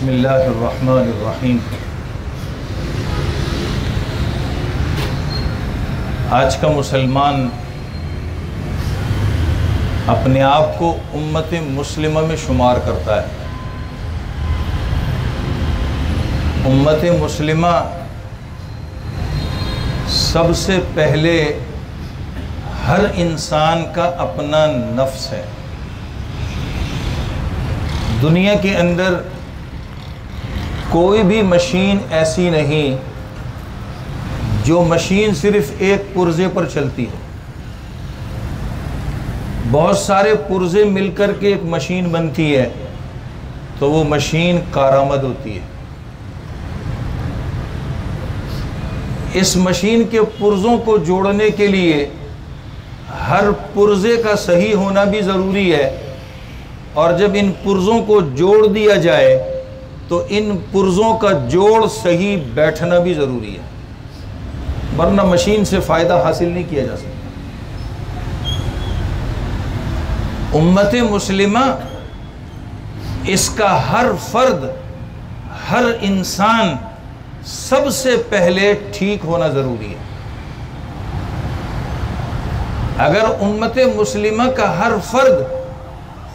بسم اللہ الرحمن الرحیم۔ آج کا مسلمان اپنے آپ کو امت مسلمہ میں شمار کرتا ہے۔ امت مسلمہ سب سے پہلے ہر انسان کا اپنا نفس ہے۔ دنیا کے اندر کوئی بھی مشین ایسی نہیں جو مشین صرف ایک پرزے پر چلتی ہے۔ بہت سارے پرزے مل کر کے ایک مشین بنتی ہے تو وہ مشین کارآمد ہوتی ہے۔ اس مشین کے پرزوں کو جوڑنے کے لیے ہر پرزے کا صحیح ہونا بھی ضروری ہے، اور جب ان پرزوں کو جوڑ دیا جائے تو ان پرزوں کا جوڑ صحیح بیٹھنا بھی ضروری ہے، ورنہ مشین سے فائدہ حاصل نہیں کیا جا سکتا۔ امت مسلمہ، اس کا ہر فرد، ہر انسان سب سے پہلے ٹھیک ہونا ضروری ہے۔ اگر امت مسلمہ کا ہر فرد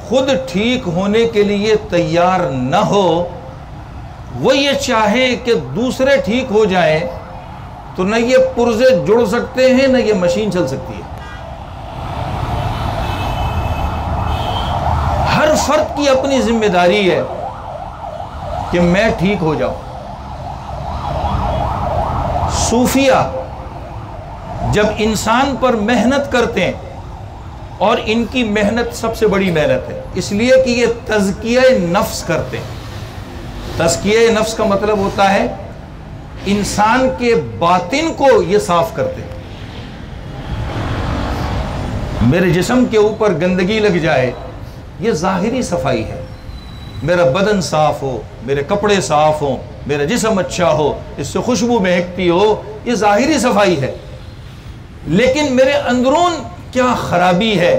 خود ٹھیک ہونے کے لیے تیار نہ ہو، وہ یہ چاہے کہ دوسرے ٹھیک ہو جائیں، تو نہ یہ پرزے جڑ سکتے ہیں نہ یہ مشین چل سکتی ہے۔ ہر فرد کی اپنی ذمہ داری ہے کہ میں ٹھیک ہو جاؤں۔ صوفیہ جب انسان پر محنت کرتے ہیں، اور ان کی محنت سب سے بڑی محنت ہے، اس لیے کہ یہ تزکیہ نفس کرتے ہیں۔ تزکیہ نفس کا مطلب ہوتا ہے انسان کے باطن کو یہ صاف کرتے ہیں۔ میرے جسم کے اوپر گندگی لگ جائے، یہ ظاہری صفائی ہے۔ میرا بدن صاف ہو، میرے کپڑے صاف ہوں، میرا جسم اچھا ہو، اس سے خوشبو مہکتی ہو، یہ ظاہری صفائی ہے۔ لیکن میرے اندرون کیا خرابی ہے،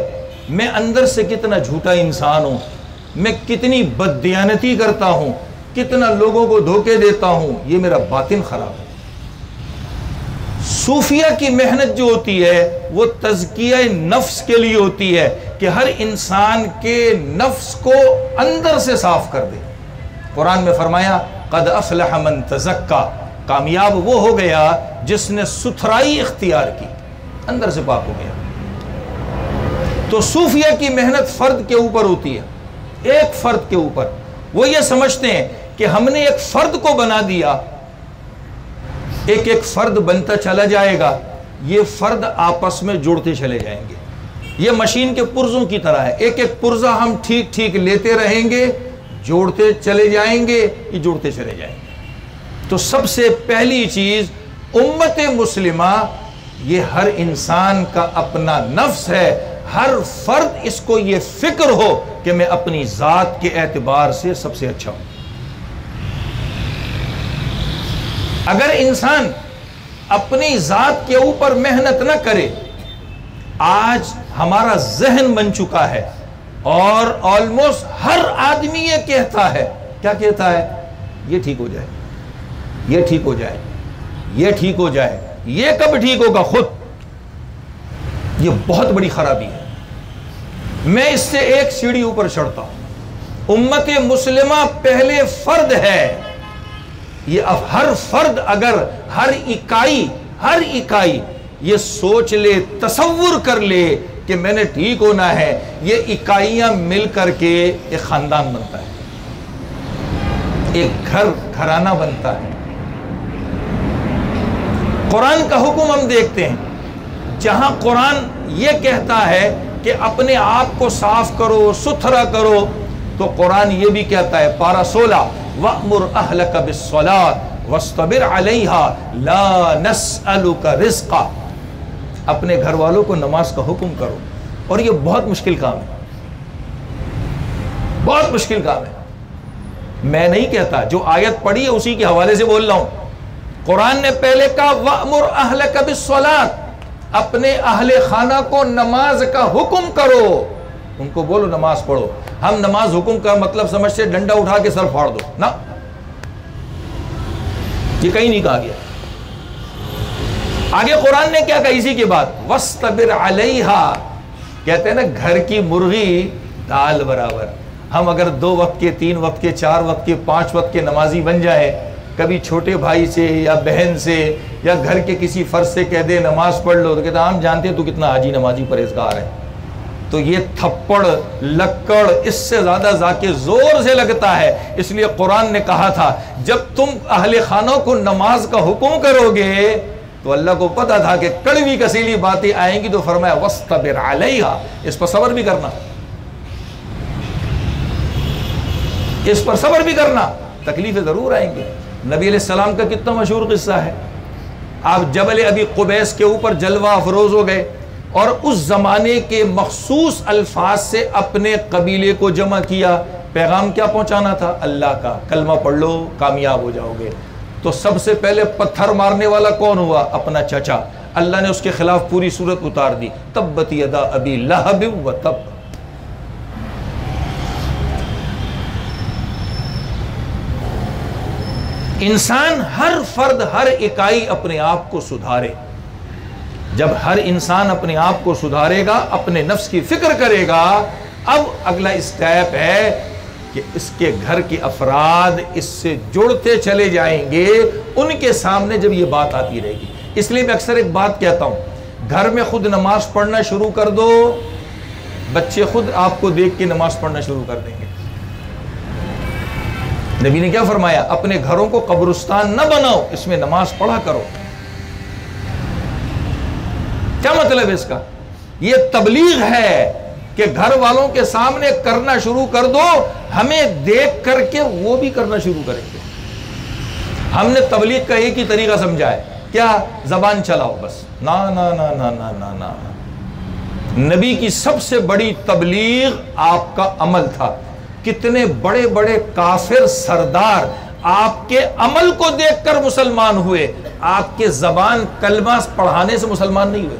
میں اندر سے کتنا جھوٹا انسان ہوں، میں کتنی بددیانتی کرتا ہوں، کتنا لوگوں کو دھوکے دیتا ہوں، یہ میرا باطن خراب ہے۔ صوفیہ کی محنت جو ہوتی ہے وہ تزکیہ نفس کے لیے ہوتی ہے کہ ہر انسان کے نفس کو اندر سے صاف کر دے۔ قرآن میں فرمایا قد افلح من تزکا، کامیاب وہ ہو گیا جس نے ستھرائی اختیار کی، اندر سے پاک ہو گیا۔ تو صوفیہ کی محنت فرد کے اوپر ہوتی ہے، ایک فرد کے اوپر۔ وہ یہ سمجھتے ہیں کہ ہم نے ایک فرد کو بنا دیا، ایک ایک فرد بنتا چلا جائے گا، یہ فرد آپس میں جڑتے چلے جائیں گے۔ یہ مشین کے پرزوں کی طرح ہے، ایک ایک پرزہ ہم ٹھیک ٹھیک لیتے رہیں گے، جوڑتے چلے جائیں گے، یہ جڑتے چلے جائیں گے۔ تو سب سے پہلی چیز امت مسلمہ، یہ ہر انسان کا اپنا نفس ہے۔ ہر فرد اس کو یہ فکر ہو کہ میں اپنی ذات کے اعتبار سے سب سے اچھا ہوں۔ اگر انسان اپنی ذات کے اوپر محنت نہ کرے، آج ہمارا ذہن بن چکا ہے اور آلموسٹ ہر آدمی یہ کہتا ہے، کیا کہتا ہے؟ یہ ٹھیک ہو جائے، یہ ٹھیک ہو جائے، یہ ٹھیک ہو جائے۔ یہ کب ٹھیک ہوگا؟ خود۔ یہ بہت بڑی خرابی ہے۔ میں اس سے ایک سیڑھی اوپر چڑھتا ہوں۔ امت مسلمہ پہلے فرد ہے۔ یہ اب ہر فرد اگر ہر اکائی یہ سوچ لے، تصور کر لے کہ میں نے ٹھیک ہونا ہے، یہ اکائیاں مل کر کے ایک خاندان بنتا ہے، ایک گھرانہ بنتا ہے۔ قرآن کا حکم ہم دیکھتے ہیں، جہاں قرآن یہ کہتا ہے کہ اپنے آپ کو صاف کرو، ستھرا کرو، تو قرآن یہ بھی کہتا ہے، پارہ 16 وَأْمُرْ أَهْلَكَ بِالصَّلَاةِ وَاسْتَبِرْ عَلَيْهَا لَا نَسْأَلُكَ رِزْقًا، اپنے گھر والوں کو نماز کا حکم کرو۔ اور یہ بہت مشکل کام ہے، بہت مشکل کام ہے۔ میں نہیں کہتا، جو آیت پڑھی ہے اسی کے حوالے سے بول رہا ہوں۔ قرآن نے پہلے کہا وَأْمُرْ أَهْلَكَ بِالصَّلَاةِ، اپنے اہل خانہ کو نماز کا حکم کرو، ان کو بولو نماز پڑھو۔ ہم نماز حکم کا مطلب سمجھتے ڈنڈا اٹھا کے سر پھاڑ دو، نہ، یہ کہیں نہیں کہا گیا. آگے قرآن نے کیا کہا اسی کے بعد؟ وَاسْتَبِرْ عَلَيْهَا. کہتے ہیں نا گھر کی مرغی دال برابر. ہم اگر 2 وقت کے 3 وقت کے 4 وقت کے 5 وقت کے نمازی بن جائے, کبھی چھوٹے بھائی سے یا بہن سے یا گھر کے کسی فرد سے کہہ دے نماز پڑھ لو, تو کہتے ہیں ہم جانتے ہیں تو کتنا حاجی نمازی پرہیزگار ہے. تو یہ تھپڑ لکڑ اس سے زیادہ ذاکر زور سے لگتا ہے. اس لیے قرآن نے کہا تھا جب تم اہل خانوں کو نماز کا حکم کرو گے تو اللہ کو پتا تھا کہ کڑوی کسیلی باتیں آئیں گی, تو فرمایا وَاسْتَبِرْ عَلَيْهَا, اس پر صبر بھی کرنا, اس پر صبر بھی کرنا. تکلیفیں ضرور آئیں گے. نبی علیہ السلام کا کتنا مشہور قصہ ہے. آپ جبل ابی قبیس کے اوپر جلوہ افروز ہو گئے اور اس زمانے کے مخصوص الفاظ سے اپنے قبیلے کو جمع کیا. پیغام کیا پہنچانا تھا؟ اللہ کا. کلمہ پڑھ لو کامیاب ہو جاؤ گے. تو سب سے پہلے پتھر مارنے والا کون ہوا؟ اپنا چچا. اللہ نے اس کے خلاف پوری صورت اتار دی, تبت یدا ابی لہب و تب. انسان ہر فرد ہر اکائی اپنے آپ کو سدھارے. جب ہر انسان اپنے آپ کو سدھارے گا, اپنے نفس کی فکر کرے گا, اب اگلا اسٹیپ ہے کہ اس کے گھر کے افراد اس سے جڑتے چلے جائیں گے. ان کے سامنے جب یہ بات آتی رہے گی. اس لیے میں اکثر ایک بات کہتا ہوں, گھر میں خود نماز پڑھنا شروع کر دو, بچے خود آپ کو دیکھ کے نماز پڑھنا شروع کر دیں گے. نبی نے کیا فرمایا؟ اپنے گھروں کو قبرستان نہ بناؤ, اس میں نماز پڑھا کرو. کیا مطلب ہے اس کا؟ یہ تبلیغ ہے کہ گھر والوں کے سامنے کرنا شروع کر دو, ہمیں دیکھ کر کے وہ بھی کرنا شروع کریں گے. ہم نے تبلیغ کا ایک ہی طریقہ سمجھا ہے, کیا؟ زبان چلاؤ بس. نا نا نا نا نا نا نا. نبی کی سب سے بڑی تبلیغ آپ کا عمل تھا. کتنے بڑے بڑے کافر سردار آپ کے عمل کو دیکھ کر مسلمان ہوئے, آپ کے زبان کلمہ پڑھانے سے مسلمان نہیں ہوئے.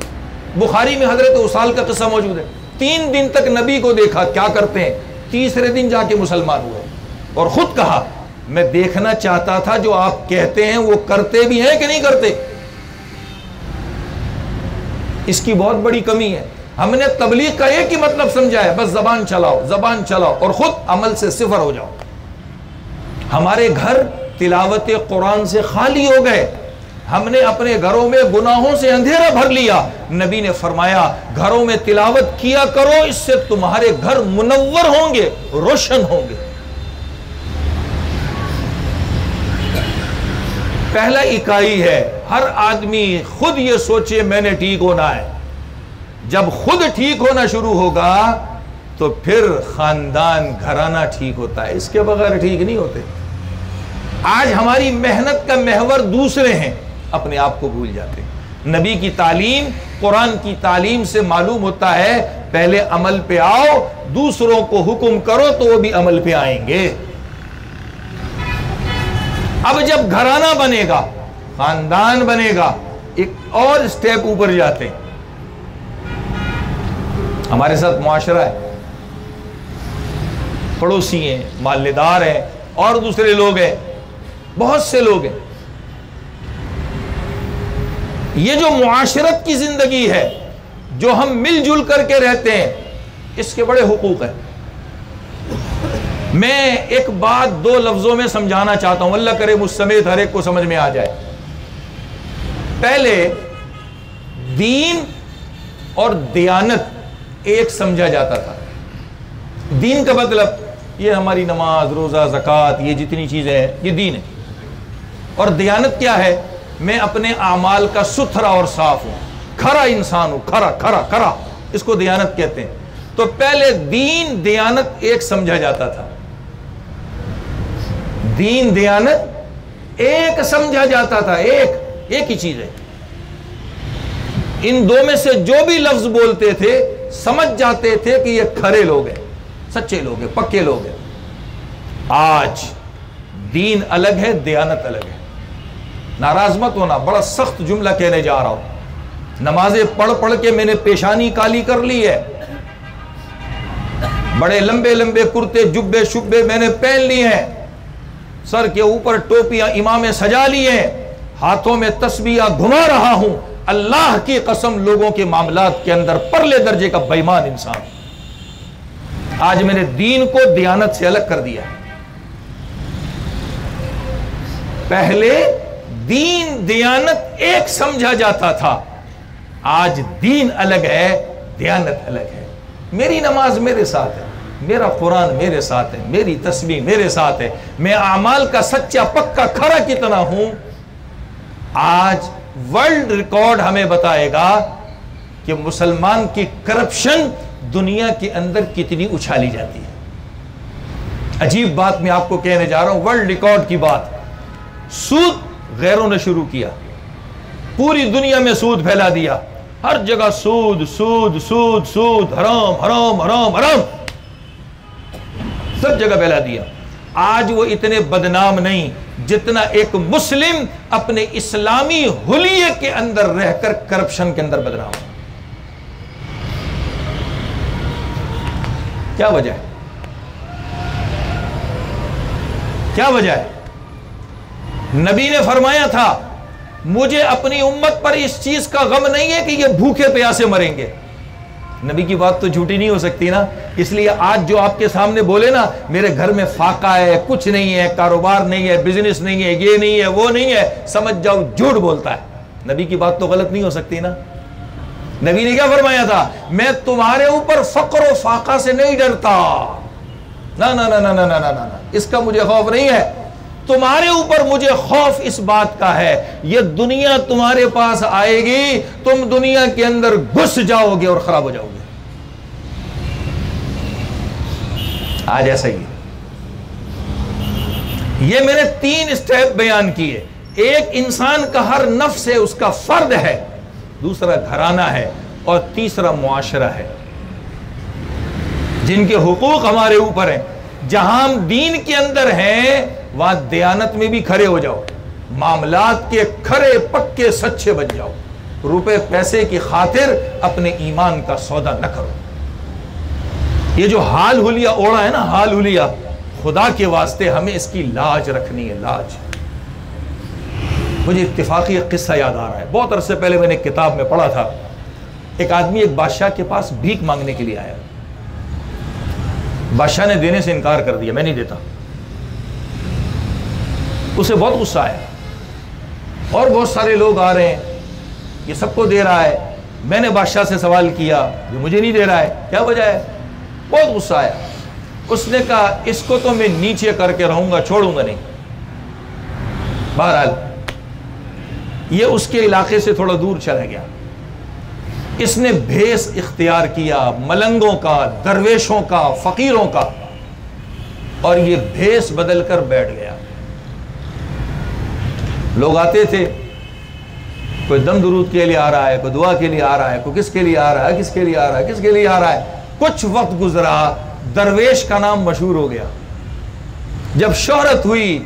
بخاری میں حضرت اسال کا قصہ موجود ہے. 3 دن تک نبی کو دیکھا کیا کرتے ہیں, تیسرے دن جا کے مسلمان ہوئے, اور خود کہا میں دیکھنا چاہتا تھا جو آپ کہتے ہیں وہ کرتے بھی ہیں کہ نہیں کرتے. اس کی بہت بڑی کمی ہے. ہم نے تبلیغ کا ایک ہی مطلب سمجھا ہے, بس زبان چلاؤ زبان چلاؤ, اور خود عمل سے صفر ہو جاؤ. ہمارے گھر تلاوت قرآن سے خالی ہو گئے. ہم نے اپنے گھروں میں گناہوں سے اندھیرا بھر لیا. نبی نے فرمایا گھروں میں تلاوت کیا کرو, اس سے تمہارے گھر منور ہوں گے, روشن ہوں گے. پہلا اکائی ہے, ہر آدمی خود یہ سوچے میں نے ٹھیک ہونا ہے. جب خود ٹھیک ہونا شروع ہوگا تو پھر خاندان گھرانہ ٹھیک ہوتا ہے, اس کے بغیر ٹھیک نہیں ہوتے. آج ہماری محنت کا محور دوسرے ہیں, اپنے آپ کو بھول جاتے ہیں. نبی کی تعلیم, قرآن کی تعلیم سے معلوم ہوتا ہے پہلے عمل پہ آؤ, دوسروں کو حکم کرو تو وہ بھی عمل پہ آئیں گے. اب جب گھرانہ بنے گا, خاندان بنے گا, ایک اور سٹیپ اوپر جاتے ہیں. ہمارے ساتھ معاشرہ ہے, پڑوسی ہیں, محلے دار ہیں, اور دوسرے لوگ ہیں, بہت سے لوگ ہیں. یہ جو معاشرت کی زندگی ہے, جو ہم مل جل کر کے رہتے ہیں, اس کے بڑے حقوق ہیں. میں ایک بات 2 لفظوں میں سمجھانا چاہتا ہوں, اللہ کرے مجھ سمیت ہر ایک کو سمجھ میں آ جائے. پہلے دین اور دیانت ایک سمجھا جاتا تھا. دین کا مطلب یہ ہماری نماز, روزہ, زکوٰۃ, یہ جتنی چیزیں ہیں یہ دین ہے. اور دیانت کیا ہے؟ میں اپنے اعمال کا ستھرا اور صاف ہوں, کھرا انسان ہوں, کھرا کھرا کھرا, اس کو دیانت کہتے ہیں. تو پہلے دین دیانت ایک سمجھا جاتا تھا. دین دیانت ایک سمجھا جاتا تھا, ایک ہی چیز ہے. ان 2 میں سے جو بھی لفظ بولتے تھے سمجھ جاتے تھے کہ یہ کھرے لوگ ہیں, سچے لوگ ہیں, پکے لوگ ہیں. آج دین الگ ہے, دیانت الگ ہے. ناراض مت ہونا, بڑا سخت جملہ کہنے جا رہا ہوں. نمازیں پڑھ پڑھ کے میں نے پیشانی کالی کر لی ہے, بڑے لمبے لمبے کرتے جبے شبے میں نے پہن لی ہیں, سر کے اوپر ٹوپیاں امام سجا لیے، ہاتھوں میں تسبیحاں گھما رہا ہوں، اللہ کی قسم لوگوں کے معاملات کے اندر پرلے درجے کا بے ایمان انسان۔ آج میں نے دین کو دیانت سے الگ کر دیا۔ پہلے دین دیانت ایک سمجھا جاتا تھا، آج دین الگ ہے، دیانت الگ ہے۔ میری نماز میرے ساتھ ہے، میرا قرآن میرے ساتھ ہے، میری تسبیح میرے ساتھ ہے، میں اعمال کا سچا پکا کھڑا کتنا ہوں۔ آج ورلڈ ریکارڈ ہمیں بتائے گا کہ مسلمان کی کرپشن دنیا کے اندر کتنی اچھالی جاتی ہے۔ عجیب بات میں آپ کو کہنے جا رہا ہوں، ورلڈ ریکارڈ کی بات۔ سود غیروں نے شروع کیا، پوری دنیا میں سود پھیلا دیا، ہر جگہ سود سود سود سود، حرام حرام حرام حرام، سب جگہ پھیلا دیا۔ آج وہ اتنے بدنام نہیں جتنا ایک مسلم اپنے اسلامی حلیے کے اندر رہ کر کرپشن کے اندر بدنام ہے۔ کیا وجہ ہے؟ کیا وجہ ہے؟ نبی نے فرمایا تھا مجھے اپنی امت پر اس چیز کا غم نہیں ہے کہ یہ بھوکے پیاسے مریں گے۔ نبی کی بات تو جھوٹی نہیں ہو سکتی نا، اس لیے آج جو آپ کے سامنے بولے نا میرے گھر میں فاقہ ہے، کچھ نہیں ہے، کاروبار نہیں ہے، بزنس نہیں ہے، یہ نہیں ہے، وہ نہیں ہے، سمجھ جاؤ جھوٹ بولتا ہے۔ نبی کی بات تو غلط نہیں ہو سکتی نا۔ نبی نے کیا فرمایا تھا؟ میں تمہارے اوپر فقر و فاقہ سے نہیں ڈرتا، نا نا نا نا نا نا نا، اس کا مجھے خوف نہیں ہے، تمہارے اوپر مجھے خوف اس بات کا ہے یہ دنیا تمہارے پاس آئے گی، تم دنیا کے اندر گھس جاؤ گے اور خراب ہو جاؤ گے۔ آج ایسا ہی ہے۔ یہ میں نے 3 اسٹیپ بیان کیے، ایک انسان کا ہر نفس ہے، اس کا فرد ہے، دوسرا گھرانہ ہے، اور تیسرا معاشرہ ہے، جن کے حقوق ہمارے اوپر ہیں۔ جہاں ہم دین کے اندر ہیں وہاں دیانت میں بھی کھڑے ہو جاؤ، معاملات کے کھڑے پکے سچے بن جاؤ، روپے پیسے کی خاطر اپنے ایمان کا سودا نہ کرو۔ یہ جو حال حلیہ اوڑا ہے نا، حال حلیہ، خدا کے واسطے ہمیں اس کی لاج رکھنی ہے، لاج۔ مجھے اتفاقی ایک قصہ یاد آ رہا ہے، بہت عرصے پہلے میں نے کتاب میں پڑھا تھا۔ ایک آدمی ایک بادشاہ کے پاس بھیک مانگنے کے لیے آیا، بادشاہ نے دینے سے انکار کر دیا، میں نہیں دیتا۔ اسے بہت غصہ آیا، اور بہت سارے لوگ آ رہے ہیں، یہ سب کو دے رہا ہے، میں نے بادشاہ سے سوال کیا یہ مجھے نہیں دے رہا ہے، کیا وجہ ہے؟ بہت غصہ آیا۔ اس نے کہا اس کو تو میں نیچے کر کے رہوں گا، چھوڑوں گا نہیں۔ بہرحال یہ اس کے علاقے سے تھوڑا دور چلا گیا، اس نے بھیس اختیار کیا ملنگوں کا، درویشوں کا، فقیروں کا، اور یہ بھیس بدل کر بیٹھ گیا۔ لوگ آتے تھے، کوئی دم درود کے لیے آ رہا ہے، کوئی دعا کے لیے آ رہا ہے، کوئی کس کے لیے آ رہا ہے، کس کے لیے آ رہا ہے، کس کے لیے آ رہا ہے۔ کچھ وقت گزرا، درویش کا نام مشہور ہو گیا۔ جب شہرت ہوئی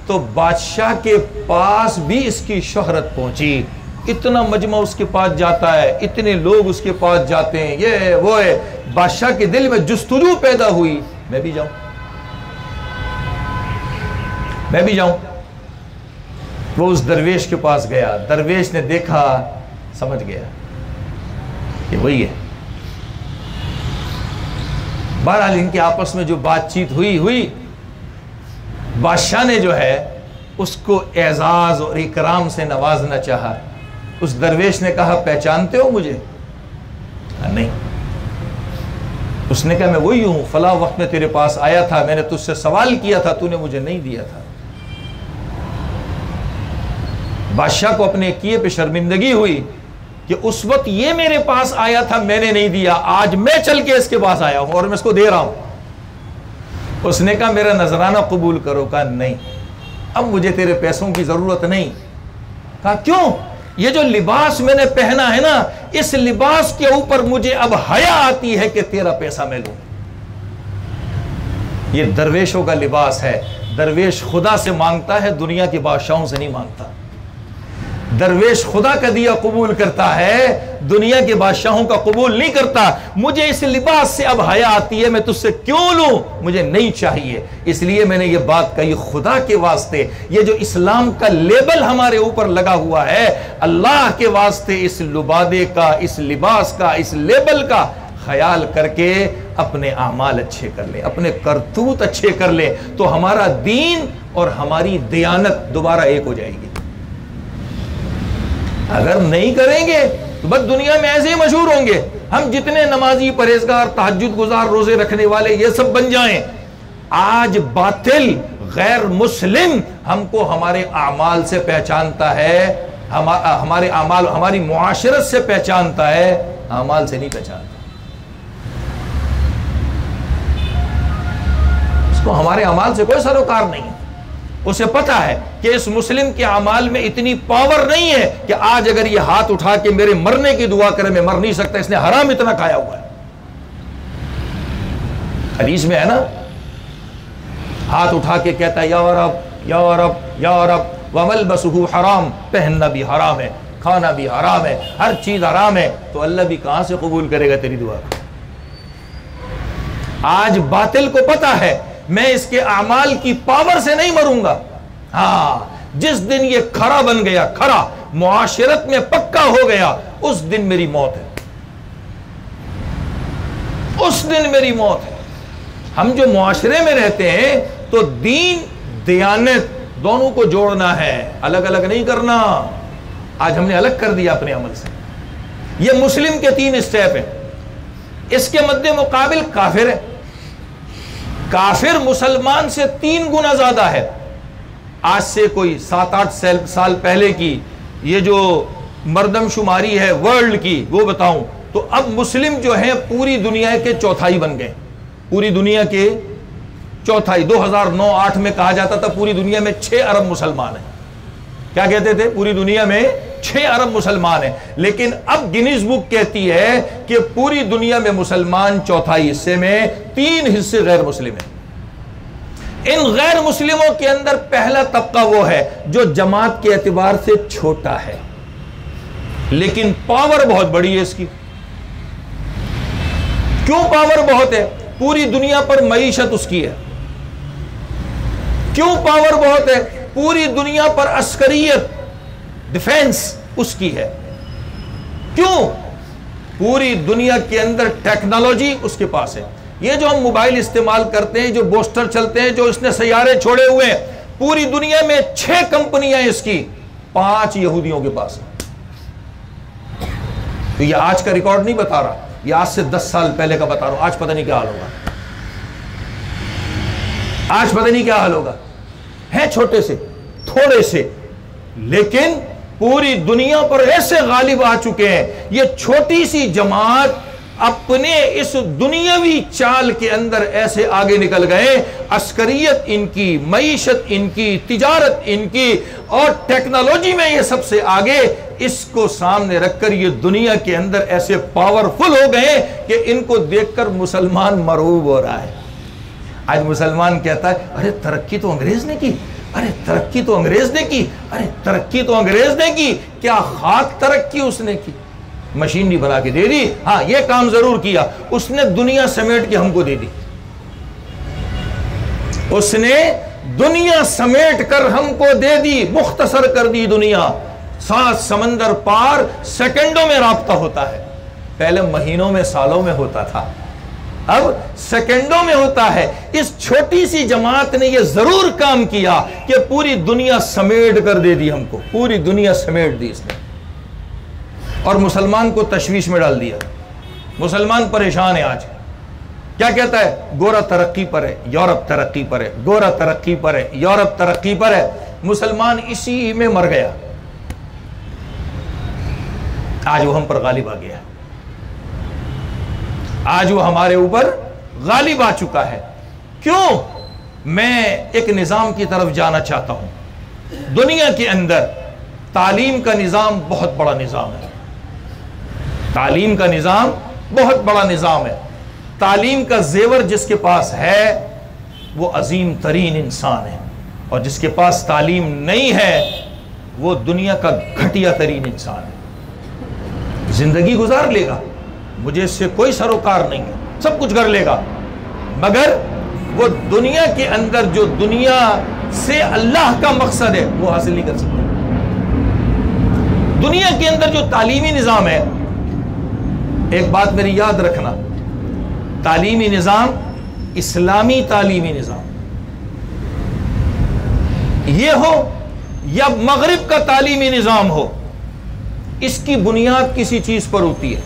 تو بادشاہ کے پاس بھی اس کی شہرت پہنچی، اتنا مجمع اس کے پاس جاتا ہے، اتنے لوگ اس کے پاس جاتے ہیں، یہ وہ ہے۔ بادشاہ کے دل میں جستجو پیدا ہوئی، میں بھی جاؤں، میں بھی جاؤں۔ وہ اس درویش کے پاس گیا، درویش نے دیکھا، سمجھ گیا کہ وہی ہے۔ بہرحال ان کے آپس میں جو بات چیت ہوئی، بادشاہ نے جو ہے اس کو اعزاز اور اکرام سے نوازنا چاہا۔ اس درویش نے کہا پہچانتے ہو مجھے؟ نہیں۔ اس نے کہا میں وہی ہوں، فلاں وقت میں تیرے پاس آیا تھا، میں نے تجھ سے سوال کیا تھا، تو نے مجھے نہیں دیا تھا۔ بادشاہ کو اپنے کیے پہ شرمندگی ہوئی کہ اس وقت یہ میرے پاس آیا تھا، میں نے نہیں دیا، آج میں چل کے اس کے پاس آیا ہوں اور میں اس کو دے رہا ہوں۔ اس نے کہا میرا نذرانہ قبول کرو۔ کہا نہیں، اب مجھے تیرے پیسوں کی ضرورت نہیں۔ کہا کیوں؟ یہ جو لباس میں نے پہنا ہے نا، اس لباس کے اوپر مجھے اب حیا آتی ہے کہ تیرا پیسہ میں لوں۔ یہ درویشوں کا لباس ہے۔ درویش خدا سے مانگتا ہے، دنیا کے بادشاہوں سے نہیں مانگتا۔ درویش خدا کا دیا قبول کرتا ہے، دنیا کے بادشاہوں کا قبول نہیں کرتا۔ مجھے اس لباس سے اب حیا آتی ہے، میں تجھ سے کیوں لوں، مجھے نہیں چاہیے۔ اس لیے میں نے یہ بات کہی خدا کے واسطے، یہ جو اسلام کا لیبل ہمارے اوپر لگا ہوا ہے، اللہ کے واسطے اس لبادے کا، اس لباس کا، اس لیبل کا خیال کر کے اپنے اعمال اچھے کر لیں، اپنے کرتوت اچھے کر لیں، تو ہمارا دین اور ہماری دیانت دوبارہ ایک ہو جائے گی۔ اگر نہیں کریں گے تو بس دنیا میں ایسے ہی مشہور ہوں گے، ہم جتنے نمازی، پرہیزگار، تہجد گزار، روزے رکھنے والے، یہ سب بن جائیں۔ آج باطل، غیر مسلم ہم کو ہمارے اعمال سے پہچانتا ہے، ہمارے اعمال، ہماری معاشرت سے پہچانتا ہے، اعمال سے نہیں پہچانتا۔ اس کو ہمارے اعمال سے کوئی سروکار نہیں ہے۔ اسے پتا ہے کہ اس مسلم کے اعمال میں اتنی پاور نہیں ہے کہ آج اگر یہ ہاتھ اٹھا کے میرے مرنے کی دعا کرے، میں مر نہیں سکتا، اس نے حرام اتنا کھایا ہوا ہے۔ حدیث میں ہے نا، ہاتھ اٹھا کے کہتا ہے یا رب یا رب یا رب، وملبسہ حرام، پہننا بھی حرام ہے، کھانا بھی حرام ہے، ہر چیز حرام ہے، تو اللہ بھی کہاں سے قبول کرے گا تیری دعا؟ آج باطل کو پتا ہے میں اس کے اعمال کی پاور سے نہیں مروں گا، ہاں جس دن یہ کھڑا بن گیا، کھڑا معاشرت میں پکا ہو گیا، اس دن میری موت ہے، اس دن میری موت ہے۔ ہم جو معاشرے میں رہتے ہیں تو دین دیانت دونوں کو جوڑنا ہے، الگ الگ نہیں کرنا۔ آج ہم نے الگ کر دیا اپنے عمل سے۔ یہ مسلم کے 3 اسٹیپ ہیں۔ اس کے مد مقابل کافر ہے۔ کافر مسلمان سے 3 گنا زیادہ ہے۔ آج سے کوئی 7-8 سال پہلے کی یہ جو مردم شماری ہے ورلڈ کی، وہ بتاؤں تو اب مسلم جو ہیں پوری دنیا کے چوتھائی بن گئے، پوری دنیا کے چوتھائی۔ 2009-8 میں کہا جاتا تھا پوری دنیا میں 6 ارب مسلمان ہیں۔ کیا کہتے تھے؟ پوری دنیا میں 6 ارب مسلمان ہیں، لیکن اب گینیز بک کہتی ہے کہ پوری دنیا میں مسلمان چوتھائی حصے میں 3 حصے غیر مسلم ہیں۔ ان غیر مسلموں کے اندر پہلا طبقہ وہ ہے جو جماعت کے اعتبار سے چھوٹا ہے، لیکن پاور بہت بڑی ہے اس کی۔ کیوں پاور بہت ہے؟ پوری دنیا پر معیشت اس کی ہے۔ کیوں پاور بہت ہے؟ پوری دنیا پر عسکریت، ڈیفینس اس کی ہے۔ کیوں؟ پوری دنیا کے اندر ٹیکنالوجی اس کے پاس ہے۔ یہ جو ہم موبائل استعمال کرتے ہیں، جو بوسٹر چلتے ہیں، جو اس نے سیارے چھوڑے ہوئے ہیں، پوری دنیا میں 6 کمپنیاں اس کی، 5 یہودیوں کے پاس ہیں۔ تو یہ آج کا ریکارڈ نہیں بتا رہا، یہ آج سے 10 سال پہلے کا بتا رہا ہوں۔ آج پتہ نہیں کیا حال ہوگا، آج پتہ نہیں کیا حال ہوگا۔ ہیں چھوٹے سے، تھوڑے سے، لیکن پوری دنیا پر ایسے غالب آ چکے ہیں۔ یہ چھوٹی سی جماعت اپنے اس دنیاوی چال کے اندر ایسے آگے نکل گئے، عسکریت ان کی، معیشت ان کی، تجارت ان کی، اور ٹیکنالوجی میں یہ سب سے آگے۔ اس کو سامنے رکھ کر یہ دنیا کے اندر ایسے پاورفل ہو گئے کہ ان کو دیکھ کر مسلمان مرعوب ہو رہا ہے۔ آج مسلمان کہتا ہے ارے ترقی تو انگریز نے کی، ارے ترقی تو انگریز نے کی، ارے ترقی تو انگریز نے کی۔ کیا خاک ترقی اس نے کی؟ مشین نہیں بنا کے دے دی، ہاں یہ کام ضرور کیا، اس نے دنیا سمیٹ کے ہم کو دے دی، اس نے دنیا سمیٹ کر ہم کو دے دی، مختصر کر دی دنیا۔ 7 سمندر پار سیکنڈوں میں رابطہ ہوتا ہے، پہلے مہینوں میں، سالوں میں ہوتا تھا، اب سیکنڈوں میں ہوتا ہے۔ اس چھوٹی سی جماعت نے یہ ضرور کام کیا کہ پوری دنیا سمیٹ کر دے دی ہم کو، پوری دنیا سمیٹ دی اس نے، اور مسلمان کو تشویش میں ڈال دیا۔ مسلمان پریشان ہے آج، کیا کہتا ہے؟ گورا ترقی پر ہے، یورپ ترقی پر ہے، گورا ترقی پر ہے، یورپ ترقی پر ہے۔ مسلمان اسی میں مر گیا، آج وہ ہم پر غالب آ گیا، آج وہ ہمارے اوپر غالب آ چکا ہے۔ کیوں؟ میں ایک نظام کی طرف جانا چاہتا ہوں۔ دنیا کے اندر تعلیم کا نظام بہت بڑا نظام ہے، تعلیم کا نظام بہت بڑا نظام ہے۔ تعلیم کا زیور جس کے پاس ہے وہ عظیم ترین انسان ہے، اور جس کے پاس تعلیم نہیں ہے وہ دنیا کا گھٹیا ترین انسان ہے. زندگی گزار لے گا, مجھے اس سے کوئی سروکار نہیں ہے, سب کچھ کر لے گا, مگر وہ دنیا کے اندر جو دنیا سے اللہ کا مقصد ہے وہ حاصل نہیں کر سکتا. دنیا کے اندر جو تعلیمی نظام ہے, ایک بات میری یاد رکھنا, تعلیمی نظام اسلامی تعلیمی نظام یہ ہو یا مغرب کا تعلیمی نظام ہو, اس کی بنیاد کسی چیز پر ہوتی ہے,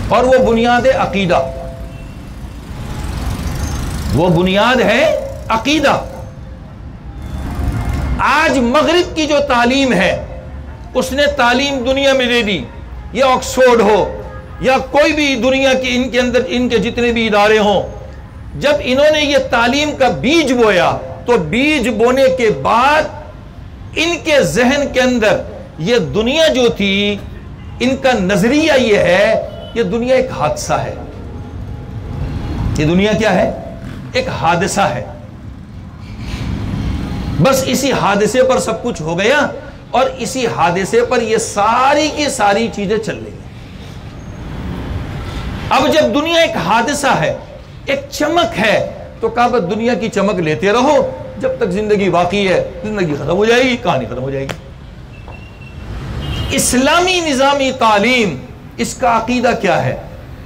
اور وہ بنیاد ہے عقیدہ. وہ بنیاد ہے عقیدہ. آج مغرب کی جو تعلیم ہے, اس نے تعلیم دنیا میں دے دی, یا آکسفورڈ ہو یا کوئی بھی دنیا کی ان کے اندر ان کے جتنے بھی ادارے ہوں, جب انہوں نے یہ تعلیم کا بیج بویا تو بیج بونے کے بعد ان کے ذہن کے اندر یہ دنیا جو تھی, ان کا نظریہ یہ ہے یہ دنیا ایک حادثہ ہے. یہ دنیا کیا ہے؟ ایک حادثہ ہے. بس اسی حادثے پر سب کچھ ہو گیا, اور اسی حادثے پر یہ ساری کی ساری چیزیں چل رہی ہیں. اب جب دنیا ایک حادثہ ہے, ایک چمک ہے, تو کہا بس دنیا کی چمک لیتے رہو جب تک زندگی باقی ہے. زندگی ختم ہو جائے گی, کہانی ختم ہو جائے گی. اسلامی نظامی تعلیم, اس کا عقیدہ کیا ہے؟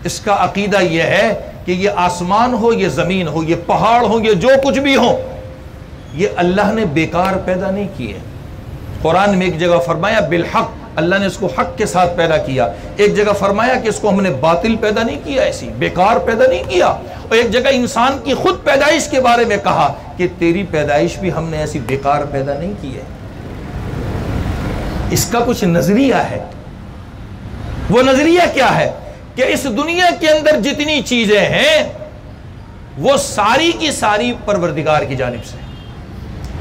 اس کا عقیدہ یہ ہے کہ یہ آسمان ہو, یہ زمین ہو, یہ پہاڑ ہو, یہ جو کچھ بھی ہو, یہ اللہ نے بیکار پیدا نہیں کیے. قرآن میں ایک جگہ فرمایا بالحق, اللہ نے اس کو حق کے ساتھ پیدا کیا. ایک جگہ فرمایا کہ اس کو ہم نے باطل پیدا نہیں کیا, ایسی بیکار پیدا نہیں کیا. اور ایک جگہ انسان کی خود پیدائش کے بارے میں کہا کہ تیری پیدائش بھی ہم نے ایسی بیکار پیدا نہیں کی ہے. اس کا کچھ نظریہ ہے. وہ نظریہ کیا ہے کہ اس دنیا کے اندر جتنی چیزیں ہیں وہ ساری کی ساری پروردگار کی جانب سے.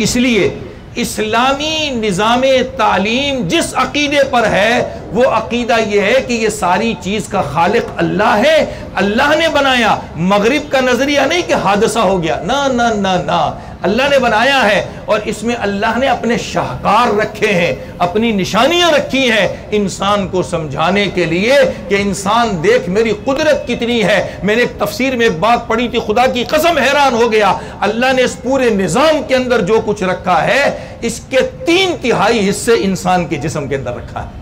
اس لیے اسلامی نظام تعلیم جس عقیدے پر ہے, وہ عقیدہ یہ ہے کہ یہ ساری چیز کا خالق اللہ ہے, اللہ نے بنایا. مغرب کا نظریہ نہیں کہ حادثہ ہو گیا, نہ نہ نہ نہ, اللہ نے بنایا ہے, اور اس میں اللہ نے اپنے شاہکار رکھے ہیں, اپنی نشانیاں رکھی ہیں انسان کو سمجھانے کے لیے کہ انسان دیکھ میری قدرت کتنی ہے. میں نے ایک تفسیر میں ایک بات پڑھی تھی, خدا کی قسم حیران ہو گیا. اللہ نے اس پورے نظام کے اندر جو کچھ رکھا ہے, اس کے 3/3 حصے انسان کے جسم کے اندر رکھا ہے.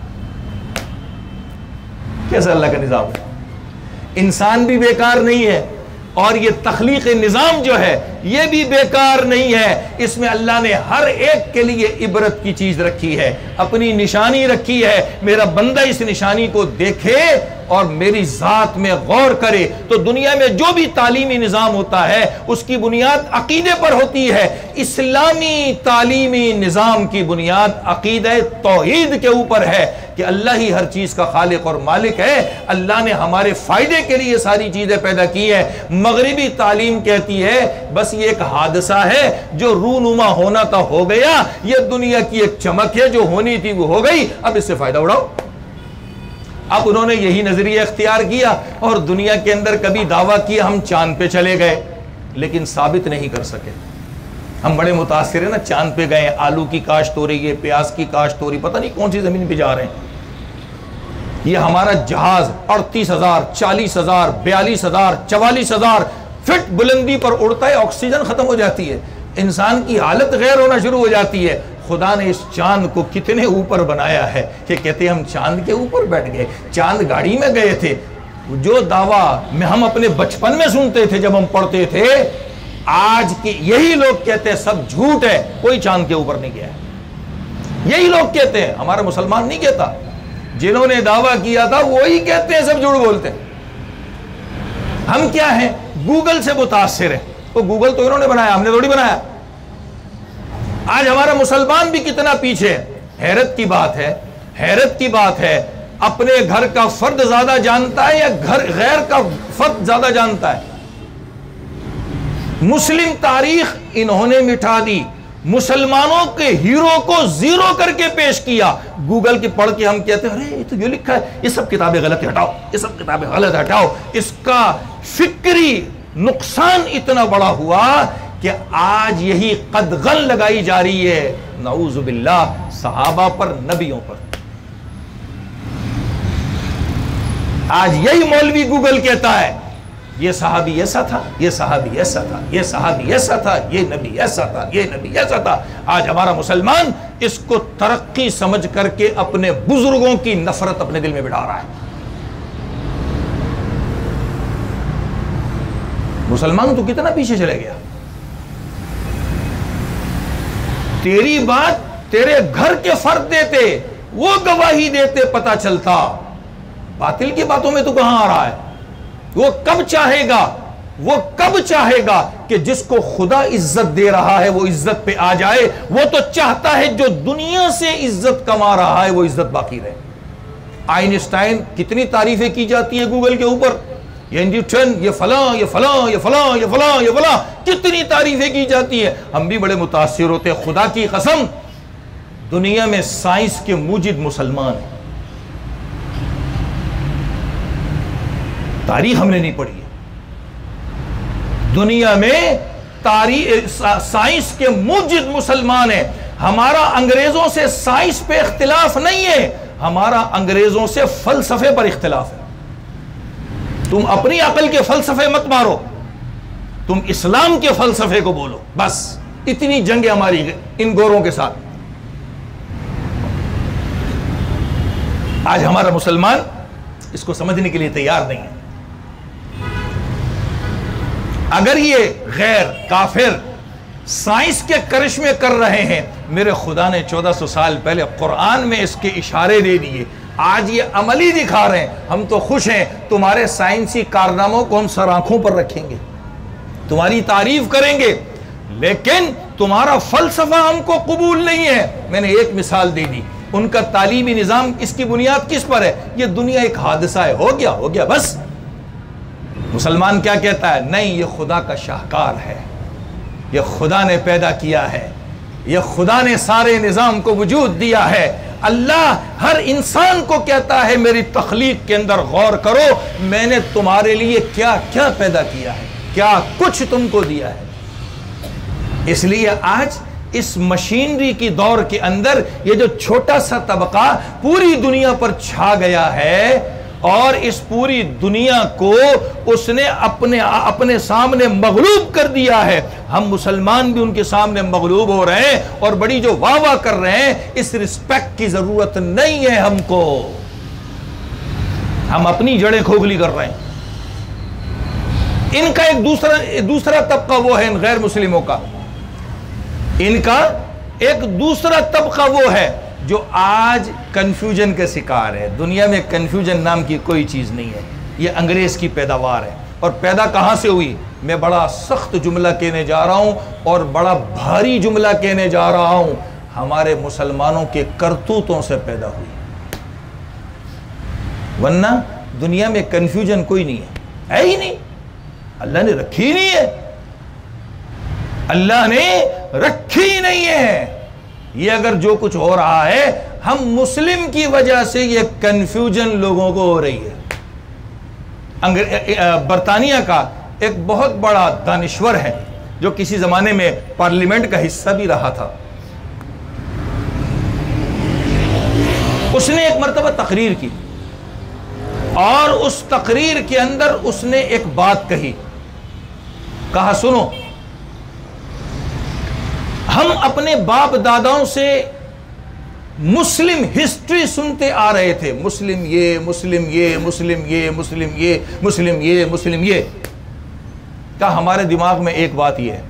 کیسا اللہ کا نظام ہے. انسان بھی بیکار نہیں ہے, اور یہ تخلیق نظام جو ہے یہ بھی بیکار نہیں ہے. اس میں اللہ نے ہر ایک کے لیے عبرت کی چیز رکھی ہے, اپنی نشانی رکھی ہے. میرا بندہ اس نشانی کو دیکھے اور میری ذات میں غور کرے. تو دنیا میں جو بھی تعلیمی نظام ہوتا ہے اس کی بنیاد عقیدے پر ہوتی ہے. اسلامی تعلیمی نظام کی بنیاد عقیدہ توحید کے اوپر ہے کہ اللہ ہی ہر چیز کا خالق اور مالک ہے. اللہ نے ہمارے فائدے کے لیے ساری چیزیں پیدا کی ہیں. مغربی تعلیم کہتی ہے بس یہ ایک حادثہ ہے, جو رونما ہونا تھا ہو گیا, یہ دنیا کی ایک چمک ہے, جو ہونی تھی وہ ہو گئی, اب اس سے فائدہ اڑاؤ. اب انہوں نے یہی نظریہ اختیار کیا, اور دنیا کے اندر کبھی دعویٰ کیا ہم چاند پہ چلے گئے, لیکن ثابت نہیں کر سکے. ہم بڑے متاثر ہیں نا, چاند پہ گئے, آلو کی کاشت ہو رہی ہے, پیاز کی کاشت ہو رہی, پتہ نہیں کون سی زمین پہ جا رہے ہیں. یہ ہمارا جہاز 38,000 40,000 42,000 44,000 فٹ بلندی پر اڑتا ہے, آکسیجن ختم ہو جاتی ہے, انسان کی حالت غیر ہونا شروع ہو جاتی ہے. خدا نے اس چاند کو کتنے اوپر بنایا ہے کہ کہتے ہیں ہم چاند کے اوپر بیٹھ گئے, چاند گاڑی میں گئے تھے. جو دعویٰ میں ہم اپنے بچپن میں سنتے تھے جب ہم پڑھتے تھے, آج کی یہی لوگ کہتے ہیں سب جھوٹ ہے, کوئی چاند کے اوپر نہیں گیا ہے. یہی لوگ کہتے ہیں, ہمارا مسلمان نہیں کہتا. جنہوں نے دعویٰ کیا تھا وہی کہتے ہیں سب جھوٹ بولتے ہیں. ہم کیا ہیں, گوگل سے متاثر ہیں. وہ گوگل تو انہوں نے بنایا, ہم نے تھوڑی بنایا. آج ہمارا مسلمان بھی کتنا پیچھے ہے. حیرت کی بات ہے, حیرت کی بات ہے, اپنے گھر کا فرد زیادہ جانتا ہے یا غیر کا فرد زیادہ جانتا ہے. مسلم تاریخ انہوں نے مٹھا دی, مسلمانوں کے ہیرو کو زیرو کر کے پیش کیا. گوگل کی پڑھ کے ہم کہتے ہیں ارے یہ تو یہ لکھا ہے, یہ سب کتابیں غلط ہٹاؤ, یہ سب کتابیں غلط ہٹاؤ. اس کا فکری نقصان اتنا بڑا ہوا کہ آج یہی قدغن لگائی جا رہی ہے نعوذ باللہ صحابہ پر، نبیوں پر. آج یہی مولوی گوگل کہتا ہے یہ صحابی ایسا تھا، یہ صحابی ایسا تھا، یہ صحابی ایسا تھا، یہ نبی ایسا تھا، یہ نبی ایسا تھا. آج ہمارا مسلمان اس کو ترقی سمجھ کر کے اپنے بزرگوں کی نفرت اپنے دل میں بٹھا رہا ہے. مسلمان تو کتنا پیچھے چلے گیا. تیری بات تیرے گھر کے فرد دیتے، وہ گواہی دیتے، پتہ چلتا. باطل کی باتوں میں تو کہاں آ رہا ہے. وہ کب چاہے گا، وہ کب چاہے گا کہ جس کو خدا عزت دے رہا ہے وہ عزت پہ آ جائے. وہ تو چاہتا ہے جو دنیا سے عزت کما رہا ہے وہ عزت باقی رہے. آئنسٹائن کتنی تعریفیں کی جاتی ہیں گوگل کے اوپر، یہ نیوٹن، یہ فلاں، یہ فلاں، یہ فلاں، یہ فلاں، یہ فلاں، کتنی تعریفیں کی جاتی ہیں. ہم بھی بڑے متاثر ہوتے. خدا کی قسم دنیا میں سائنس کے موجد مسلمان ہیں. تاریخ ہم نے نہیں پڑھی ہے. دنیا میں سائنس کے موجد مسلمان ہیں. ہمارا انگریزوں سے سائنس پہ اختلاف نہیں ہے، ہمارا انگریزوں سے فلسفے پر اختلاف ہے. تم اپنی عقل کے فلسفے مت مارو، تم اسلام کے فلسفے کو بولو. بس اتنی جنگ ہے ہماری ان گوروں کے ساتھ. آج ہمارا مسلمان اس کو سمجھنے کے لیے تیار نہیں ہے. اگر یہ غیر کافر سائنس کے کرشمے کر رہے ہیں، میرے خدا نے 1400 سال پہلے قرآن میں اس کے اشارے دے دیے. آج یہ عملی دکھا رہے ہیں. ہم تو خوش ہیں. تمہارے سائنسی کارناموں کو ہم سر آنکھوں پر رکھیں گے، تمہاری تعریف کریں گے، لیکن تمہارا فلسفہ ہم کو قبول نہیں ہے. میں نے ایک مثال دے دی. ان کا تعلیمی نظام اس کی بنیاد کس پر ہے؟ یہ دنیا ایک حادثہ ہے، ہو گیا بس. مسلمان کیا کہتا ہے؟ نہیں، یہ خدا کا شاہکار ہے، یہ خدا نے پیدا کیا ہے، یہ خدا نے سارے نظام کو وجود دیا ہے. اللہ ہر انسان کو کہتا ہے میری تخلیق کے اندر غور کرو، میں نے تمہارے لیے کیا کیا پیدا کیا ہے، کیا کچھ تم کو دیا ہے. اس لیے آج اس مشینری کی دور کے اندر یہ جو چھوٹا سا طبقہ پوری دنیا پر چھا گیا ہے، اور اس پوری دنیا کو اس نے اپنے سامنے مغلوب کر دیا ہے. ہم مسلمان بھی ان کے سامنے مغلوب ہو رہے ہیں اور بڑی جو واہ واہ کر رہے ہیں. اس رسپیکٹ کی ضرورت نہیں ہے ہم کو. ہم اپنی جڑیں کھوکھلی کر رہے ہیں. ان کا ایک دوسرا طبقہ وہ ہے غیر مسلموں کا. ان کا ایک دوسرا طبقہ وہ ہے جو آج کنفیوژن کے شکار ہے. دنیا میں کنفیوژن نام کی کوئی چیز نہیں ہے. یہ انگریز کی پیداوار ہے. اور پیدا کہاں سے ہوئی؟ میں بڑا سخت جملہ کہنے جا رہا ہوں اور بڑا بھاری جملہ کہنے جا رہا ہوں. ہمارے مسلمانوں کے کرتوتوں سے پیدا ہوئی. ورنہ دنیا میں کنفیوژن کوئی نہیں ہے ہی نہیں. اللہ نے رکھی نہیں ہے. اللہ نے رکھی نہیں ہے. یہ اگر جو کچھ ہو رہا ہے ہم مسلم کی وجہ سے یہ کنفیوژن لوگوں کو ہو رہی ہے. برطانیہ کا ایک بہت بڑا دانشور ہے جو کسی زمانے میں پارلیمنٹ کا حصہ بھی رہا تھا. اس نے ایک مرتبہ تقریر کی اور اس تقریر کے اندر اس نے ایک بات کہی. کہا سنو، ہم اپنے باپ داداؤں سے مسلم ہسٹری سنتے آ رہے تھے. مسلم یہ، مسلم یہ، مسلم یہ، مسلم یہ، مسلم یہ، مسلم یہ. کہا ہمارے دماغ میں ایک بات یہ ہے.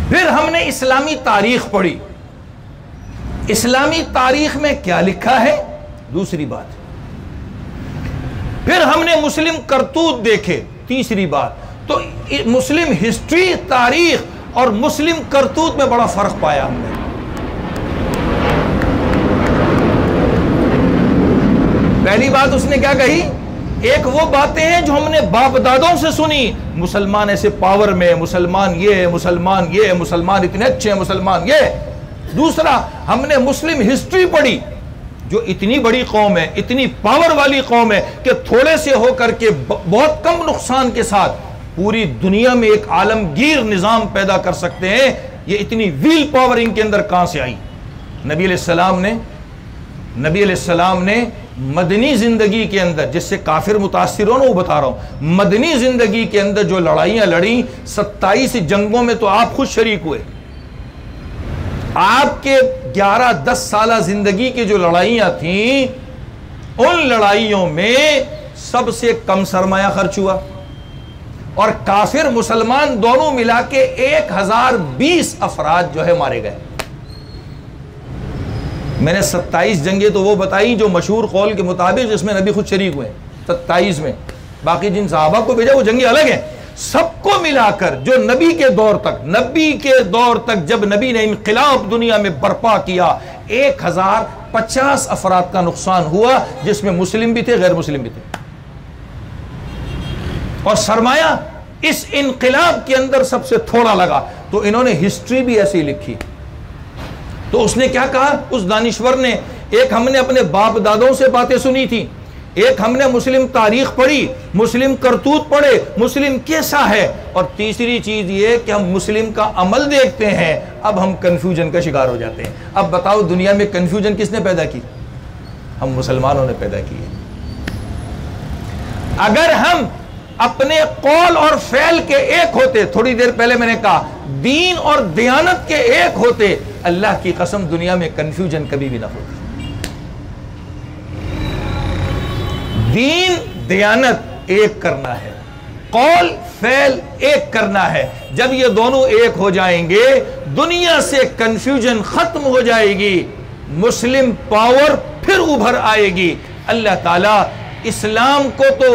پھر ہم نے اسلامی تاریخ پڑھی. اسلامی تاریخ میں کیا لکھا ہے؟ دوسری بات. پھر ہم نے مسلم کرتوت دیکھے. تیسری بات. تو مسلم ہسٹری، تاریخ اور مسلم کرتوت میں بڑا فرق پایا ہم نے. پہلی بات اس نے کیا کہی؟ ایک وہ باتیں ہیں جو ہم نے باپ دادوں سے سنی، مسلمان ایسے پاور میں، مسلمان یہ، مسلمان یہ، مسلمان اتنے اچھے ہیں، مسلمان یہ. دوسرا، ہم نے مسلم ہسٹری پڑھی جو اتنی بڑی قوم ہے، اتنی پاور والی قوم ہے کہ تھوڑے سے ہو کر کے بہت کم نقصان کے ساتھ پوری دنیا میں ایک عالمگیر نظام پیدا کر سکتے ہیں. یہ اتنی ویل پاور ان کے اندر کہاں سے آئی؟ نبی علیہ السلام نے مدنی زندگی کے اندر، جس سے کافر متاثر ہو نا وہ بتا رہا ہوں، مدنی زندگی کے اندر جو لڑائیاں لڑیں، 27 جنگوں میں تو آپ خود شریک ہوئے. آپ کے 11-10 سالہ زندگی کی جو لڑائیاں تھیں، ان لڑائیوں میں سب سے کم سرمایہ خرچ ہوا، اور کافر مسلمان دونوں ملا کے 1020 افراد جو ہے مارے گئے. میں نے 27 جنگیں تو وہ بتائی جو مشہور قول کے مطابق جس میں نبی خود شریک ہوئے، 27 میں. باقی جن صحابہ کو بھیجا وہ جنگیں الگ ہیں. سب کو ملا کر جو نبی کے دور تک جب نبی نے انقلاب دنیا میں برپا کیا، 1050 افراد کا نقصان ہوا، جس میں مسلم بھی تھے، غیر مسلم بھی تھے. اور سرمایہ اس انقلاب کے اندر سب سے تھوڑا لگا. تو انہوں نے ہسٹری بھی ایسی لکھی. تو اس نے کیا کہا اس دانشور نے؟ ایک ہم نے اپنے باپ دادوں سے باتیں سنی تھی، ایک ہم نے مسلم تاریخ پڑھی، مسلم کرتوت پڑھے، مسلم کیسا ہے، اور تیسری چیز یہ کہ ہم مسلم کا عمل دیکھتے ہیں. اب ہم کنفیوژن کا شکار ہو جاتے ہیں. اب بتاؤ دنیا میں کنفیوژن کس نے پیدا کی؟ ہم مسلمانوں نے پیدا کی ہے. اگر ہم اپنے قول اور فعل کے ایک ہوتے، تھوڑی دیر پہلے میں نے کہا دین اور دیانت کے ایک ہوتے، اللہ کی قسم دنیا میں کنفیوژن کبھی بھی نہ ہوتی. دین دیانت ایک کرنا ہے، قول فعل ایک کرنا ہے. جب یہ دونوں ایک ہو جائیں گے دنیا سے کنفیوژن ختم ہو جائے گی، مسلم پاور پھر ابھر آئے گی. اللہ تعالیٰ اسلام کو تو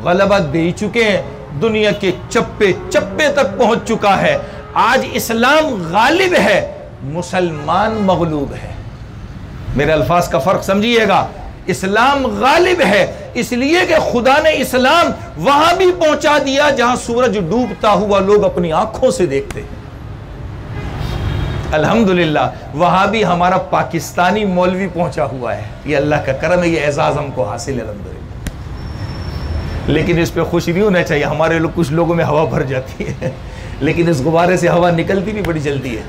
غلبہ دے ہی چکے ہیں، دنیا کے چپے چپے تک پہنچ چکا ہے. آج اسلام غالب ہے، مسلمان مغلوب ہے. میرے الفاظ کا فرق سمجھیے گا. اسلام غالب ہے اس لیے کہ خدا نے اسلام وہاں بھی پہنچا دیا جہاں سورج ڈوبتا ہوا لوگ اپنی آنکھوں سے دیکھتے ہیں. الحمدللہ وہاں بھی ہمارا پاکستانی مولوی پہنچا ہوا ہے. یہ اللہ کا کرم ہے، یہ اعزاز ہم کو حاصل ہے الحمدللہ. لیکن اس پہ خوش نہیں ہونا چاہیے. ہمارے لوگ کچھ لوگوں میں ہوا بھر جاتی ہے، لیکن اس غبارے سے ہوا نکلتی بھی بڑی جلدی ہے.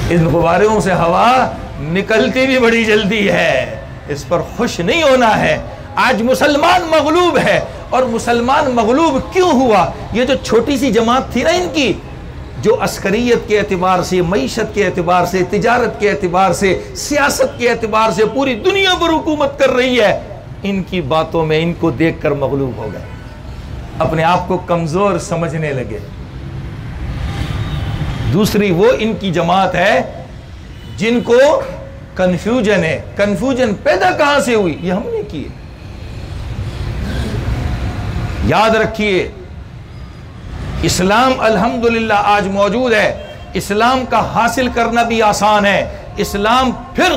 ان غباروں سے ہوا نکلتی بھی بڑی جلدی ہے. اس پر خوش نہیں ہونا ہے. آج مسلمان مغلوب ہے. اور مسلمان مغلوب کیوں ہوا؟ یہ جو چھوٹی سی جماعت تھی نا ان کی، جو عسکریت کے اعتبار سے، معیشت کے اعتبار سے، تجارت کے اعتبار سے، سیاست کے اعتبار سے پوری دنیا پر حکومت کر رہی ہے، ان کی باتوں میں ان کو دیکھ کر مغلوب ہو گئے، اپنے آپ کو کمزور سمجھنے لگے. دوسری وہ ان کی جماعت ہے جن کو کنفیوژن ہے. کنفیوژن پیدا کہاں سے ہوئی؟ یہ ہم نے کی. یاد رکھیے اسلام الحمدللہ آج موجود ہے. اسلام کا حاصل کرنا بھی آسان ہے. اسلام پھر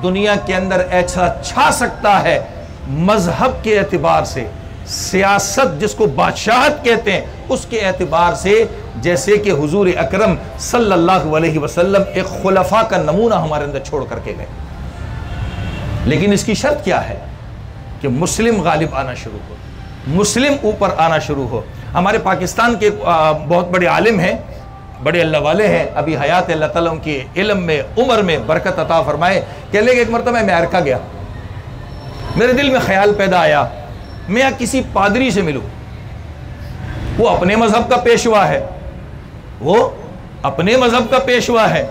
دنیا کے اندر ایسا چھا سکتا ہے مذہب کے اعتبار سے، سیاست جس کو بادشاہت کہتے ہیں اس کے اعتبار سے، جیسے کہ حضور اکرم صلی اللہ علیہ وسلم ایک خلفاء کا نمونہ ہمارے اندر چھوڑ کر کے گئے. لیکن اس کی شرط کیا ہے؟ کہ مسلم غالب آنا شروع ہو، مسلم اوپر آنا شروع ہو. ہمارے پاکستان کے بہت بڑے عالم ہیں، بڑے اللہ والے ہیں، ابھی حیات، اللہ تعالیٰ ان کے علم میں عمر میں برکت عطا فرمائے. کہہ لے کہ ایک مرتبہ میں امریکہ گیا، میرے دل میں خیال پیدا آیا میں کسی پادری سے ملوں. وہ اپنے مذہب کا پیشوا ہے، وہ اپنے مذہب کا پیشوا ہے،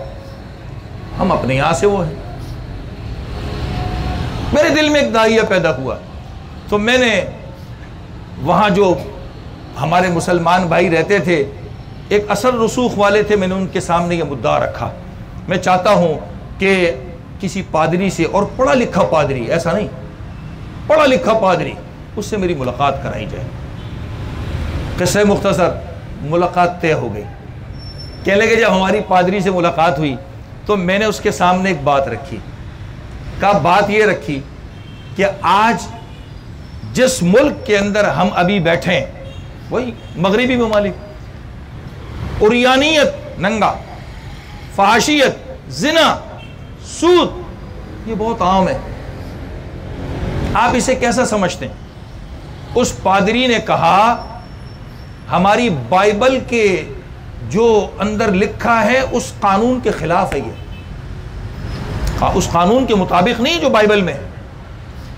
ہم اپنے یہاں سے وہ ہیں. میرے دل میں ایک داعیہ پیدا ہوا. تو میں نے وہاں جو ہمارے مسلمان بھائی رہتے تھے، ایک اثر رسوخ والے تھے، میں نے ان کے سامنے یہ مدعا رکھا، میں چاہتا ہوں کہ کسی پادری سے، اور پڑھا لکھا پادری، ایسا نہیں، پڑھا لکھا پادری، اس سے میری ملاقات کرائی جائے. قصہ مختصر، ملاقات طے ہو گئی. کہنے لگے جب ہماری پادری سے ملاقات ہوئی تو میں نے اس کے سامنے ایک بات رکھی. کہا بات یہ رکھی کہ آج جس ملک کے اندر ہم ابھی بیٹھے ہیں، وہی مغربی ممالک، عریانیت، ننگا، فحاشیت، زنا، سود، یہ بہت عام ہے. آپ اسے کیسا سمجھتے ہیں؟ اس پادری نے کہا ہماری بائبل کے جو اندر لکھا ہے اس قانون کے خلاف ہے یہ، اس قانون کے مطابق نہیں جو بائبل میں ہے،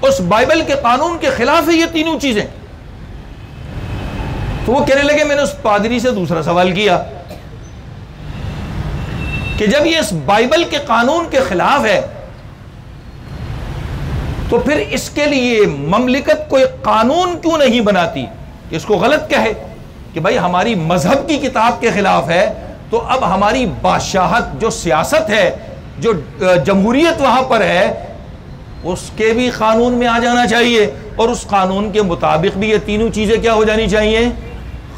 اس بائبل کے قانون کے خلاف ہے یہ تینوں چیزیں۔ تو وہ کہنے لگے، میں نے اس پادری سے دوسرا سوال کیا کہ جب یہ اس بائبل کے قانون کے خلاف ہے تو پھر اس کے لیے مملکت کوئی قانون کیوں نہیں بناتی کہ اس کو غلط کہے کہ بھائی ہماری مذہب کی کتاب کے خلاف ہے، تو اب ہماری بادشاہت جو سیاست ہے، جو جمہوریت وہاں پر ہے، اس کے بھی قانون میں آ جانا چاہیے، اور اس قانون کے مطابق بھی یہ تینوں چیزیں کیا ہو جانی چاہیے،